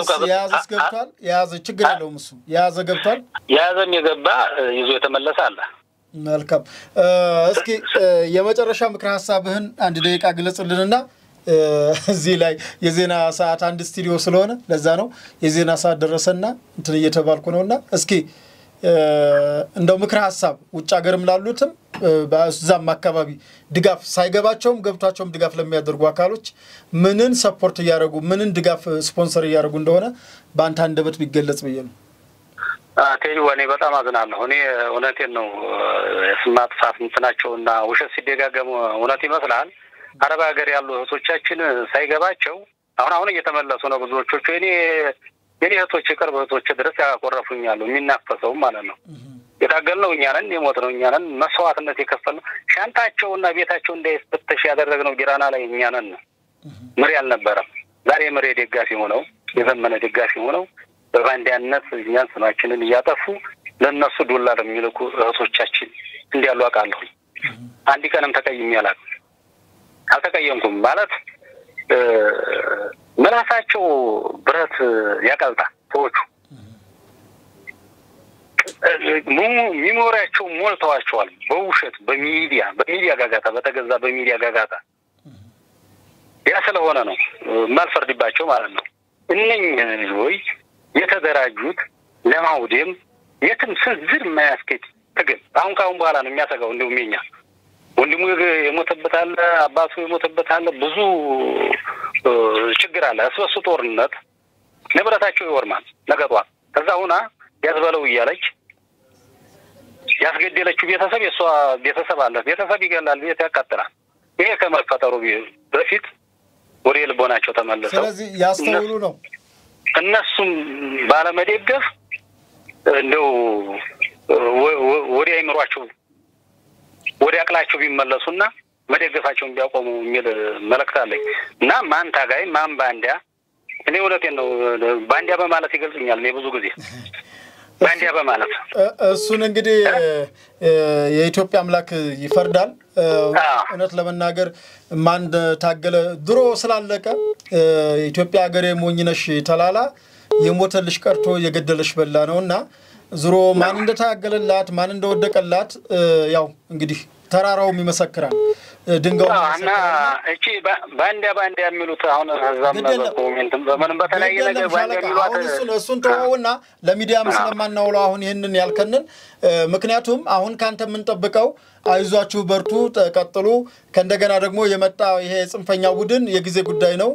A: ገብቷል ያዝ ችግር የለውም እሱ ያዝ ገብቷል
B: ያዘም የገባ ይዞ የተመለሰ አለ
A: መልካም እስኪ የመጨረሻ ምክር ሐሳብህን አንድ ደቂቃ ግለጽልንና እዚህ ላይ የዜና ሰዓት አንድ ስቱዲዮ ስለሆነ ለዛ ነው የዜና ሰዓት ደረሰና እንትን እየተባልኩ ነውና እስኪ እንደው ምክር ሐሳብ ውጭ ሀገርም ላሉትም በዛም አካባቢ ድጋፍ ሳይገባቸውም ገብቷቸውም ድጋፍ ለሚያደርጉ አካሎች ምንን ሰፖርት ያያረጉ ምንን ድጋፍ ስፖንሰር ያያረጉ እንደሆነ ባንተ አንደበት ቢገለጽ ብዬ ነው
B: ወኔ በጣም አዝናለሁ እኔ እውነቴን ነው ስማት ፋፍ እንትናቸውና ውሸት ሲደጋገሙ እውነት ይመስላል አረብ ሀገር ያሉ እህቶቻችን ሳይገባቸው አሁን እየተመለሱ ነው ብዙዎቹ እኔ እህቶች ቅርብ እህቶች ድረስ ያቆረፉኛሉ የሚናፈሰው ማለት ነው የታገልነው እኛ ነን የሞትነው እኛ ነን መስዋዕትነት የከፈልነው ሻንጣቸውና ቤታቸው እንዳይፈተሽ ያደረግነው ጊራና ላይ እኛ ነን ምሪ አልነበረም ዛሬ ምሪ ደጋፊ ሆነው የዘመነ ደጋፊ ሆነው በባንዲያነት እኛን ስማችንን ያጠፉ ለነሱ ዶላር የሚልኩ እህቶቻችን እንዲያሉ አቃለሁ አንድ ቀንም ተቀይም ያላል አልተቀየምኩም ማለት መላሳቸው ብረት ያቀልጣ ሰዎቹ ሚሞሪያቸው ሞልተዋቸዋል በውሸት በሚዲያ ጋጋታ በተገዛ በሚዲያ ጋጋታ ያ ስለሆነ ነው ማልፈርድባቸው ማለት ነው እነኚህ ወይ የተደራጁት ለማውደም የትም ስንዝር ማያስከት ትግል አሁን ካሁን በኋላ ነው የሚያሰጋው እንደው ሜኛ ወንድሙ የሞተበት አለ አባቱ የሞተበት አለ ብዙ ችግር አለ አስበሱ ጦርነት ንብረታቸው ይወርማል ነገጧ ከዛውና ያዝበለው ይያለች ያስገደለችው ቤተሰብ የሷ ቤተሰብ አለ ቤተሰብ ይገላል ቤት ያቃጥላል ይሄ ከመፈጠሩ በፊት ወሬ ልቦናቸው ተመለሰው
A: ስለዚህ ያስተውሉ ነው
B: እነሱም ባለመደገፍ እንደው ወሬ አይምሯቸው ወደ አቅላቸው ቢመለሱና መደገፋቸውን ቢያቆሙ የሚል መልእክት አለኝ እና ማን ታጋይ ማን ባንዲያ እኔ እውነቴን ነው ባንዲያ በማለት ይገልጽኛል እኔ ብዙ ጊዜ ባንዲያ በማለት
A: እሱን እንግዲህ የኢትዮጵያ አምላክ ይፈርዳል እውነት ለመናገር ማን ታገለ ድሮ ስላለቀ ኢትዮጵያ ሀገሬ ሞኝነሽ ተላላ የሞተልሽ ቀርቶ የገደለሽ በላ ነውና ዝሮ ማን እንደታገለላት ማን እንደወደቀላት ያው እንግዲህ ተራራው ይመሰክራል ድንጋው
B: እና እቺ ባንዳ የሚሉት አሁን አዛም በኮሜንት በምን በተለያየ ነገር ባንዳ የሚሉት
A: እሱን ተወውና ለሚዲያም ስለማናውለው አሁን ይሄንን ያልከንን ምክንያቱም አሁን ካንተ ምን ጠብቀው አይዟችሁ በርቱ ተቀጥሉ ከእንደገና ደግሞ የመጣ ይሄ ጽንፈኛ ቡድን የጊዜ ጉዳይ ነው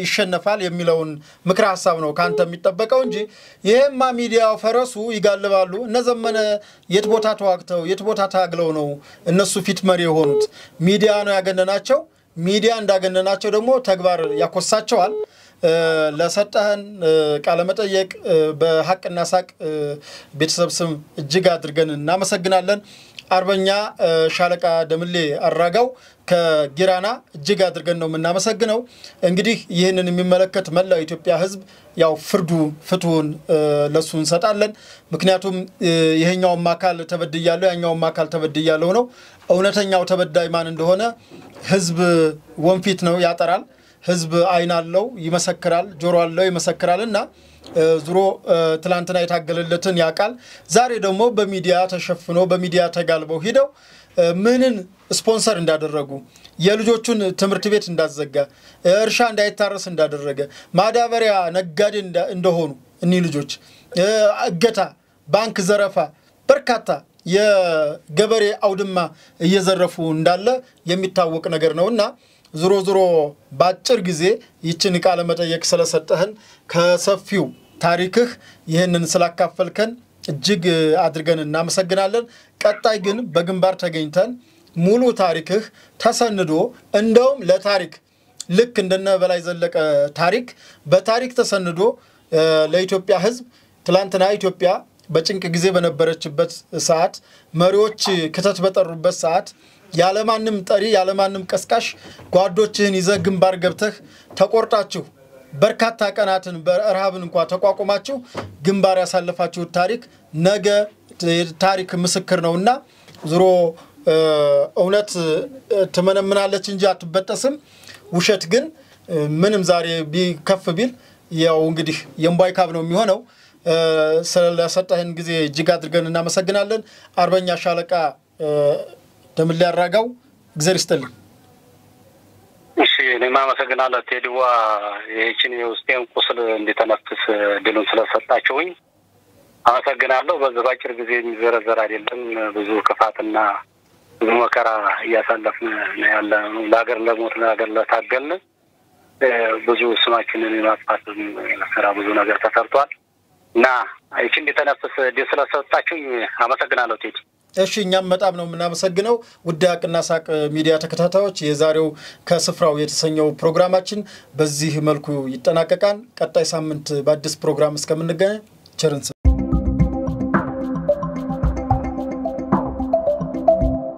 A: ይሸነፋል የሚለውን ምክራ ሐሳብ ነው ካንተ የሚጠበቀው እንጂ ይሄማ ሚዲያው ፈረሱ ይጋልባሉ እነዘመነ የት ቦታ ተዋግተው የት ቦታ ታግለው ነው እነሱ ፊት መሪ የሆኑት ሚዲያ ነው ያገነናቸው ሚዲያ እንዳገነናቸው ደግሞ ተግባር ያኮሳቸዋል ለሰጠህን ቃለ መጠየቅ በሐቅና ሳቅ ቤተሰብ ስም እጅግ አድርገን እናመሰግናለን አርበኛ ሻለቃ ደምሌ አራጋው ከጊራና እጅግ አድርገን ነው እናመሰግነው እንግዲህ ይሄንን የሚመለከት መላው ኢትዮጵያ ህዝብ ያው ፍቱን ለሱ እንሰጣለን ምክንያቱም ይሄኛው ማካል ተበድያለው ያኛው ማካል ተበድያለው ነው እውነተኛው ተበዳይ ማን እንደሆነ ህዝብ ወንፊት ነው ያጠራል ህዝብ አይን አለው ይመሰክራል ጆሮ አለው ይመሰክራልና ዙሮ ትላንትና የታገለለትን ያቃል ዛሬ ደግሞ በሚዲያ ተሸፍኖ በሚዲያ ተጋልበው ሄደው ምንን ስፖንሰር እንዳደረጉ የልጆቹን ትምርት ቤት እንዳዘጋ እርሻ እንዳይታረስ እንዳደረገ ማዳበሪያ ነጋዴ እንደሆኑ እኒ ልጆች እገታ ባንክ ዘረፋ በርካታ የገበሬ አውድማ እየዘረፉ እንዳለ የሚታወቅ ነገር ነውና ዙሮ ባጭር ጊዜ ይችን ቃለ መጠየቅ ስለሰጠህን ከሰፊው ታሪክህ ይሄንን ስላካፈልከን እጅግ አድርገን እናመሰግናለን ቀጣይ ግን በግንባር ተገኝተን ሙሉ ታሪክህ ተሰንዶ እንደውም ለታሪክ ልክ እንደነ በላይ ዘለቀ ታሪክ በታሪክ ተሰንዶ ለኢትዮጵያ ህዝብ ትላንትና ኢትዮጵያ በጭንቅ ጊዜ በነበረችበት ሰዓት መሪዎች ከተት በጠሩበት ሰዓት ያለማንም ጠሪ ያለማንም ቀስቃሽ ጓዶችህን ይዘህ ግንባር ገብተህ ተቆርጣችሁ በርካታ ቀናትን በረሃብን እንኳን ተቋቁማችሁ ግንባር ያሳለፋችሁ ታሪክ ነገ ታሪክ ምስክር ነውና ዙሮ እውነት ተመነምናለች እንጂ አትበጠስም ውሸት ግን ምንም ዛሬ ቢከፍ ቢል ያው እንግዲህ የምባይ ካብ ነው የሚሆነው ስለሰጠህን ጊዜ እጅግ አድርገን እናመሰግናለን አርበኛ ሻለቃ ደምሌ አራጋው እግዚአብሔር ይስጥልኝ
B: እሺ እኔማ አመሰግናለሁ ቴዲዋ የቺን የውስጤን ቁስል እንድተነፍስ ድሉን ስለሰጣችሁኝ አመሰግናለሁ በዛባጭር ጊዜ የሚዘረዘር አይደለም ብዙ ክፋትና ብዙ መከራ ያሳለፍን ነው ያለው ለሀገር ለሞት ለሀገር ለታገልን ብዙ ስማችንን ማጥፋት ስራ ብዙ ነገር ተሰርቷል እና እቺ እንድተነፍስ ድል ስለሰጣችሁኝ አመሰግናለሁ ቴዲ
A: እሺ እኛም በጣም ነው እናመሰግነው ውዳቅና ሳቅ ሚዲያ ተከታታዮች የዛሬው ከስፍራው የተሰኘው ፕሮግራማችን በዚህ መልኩ ይጠናቀቃል ቀጣይ ሳምንት በአዲስ ፕሮግራም እስከምንገናኝ ቸርን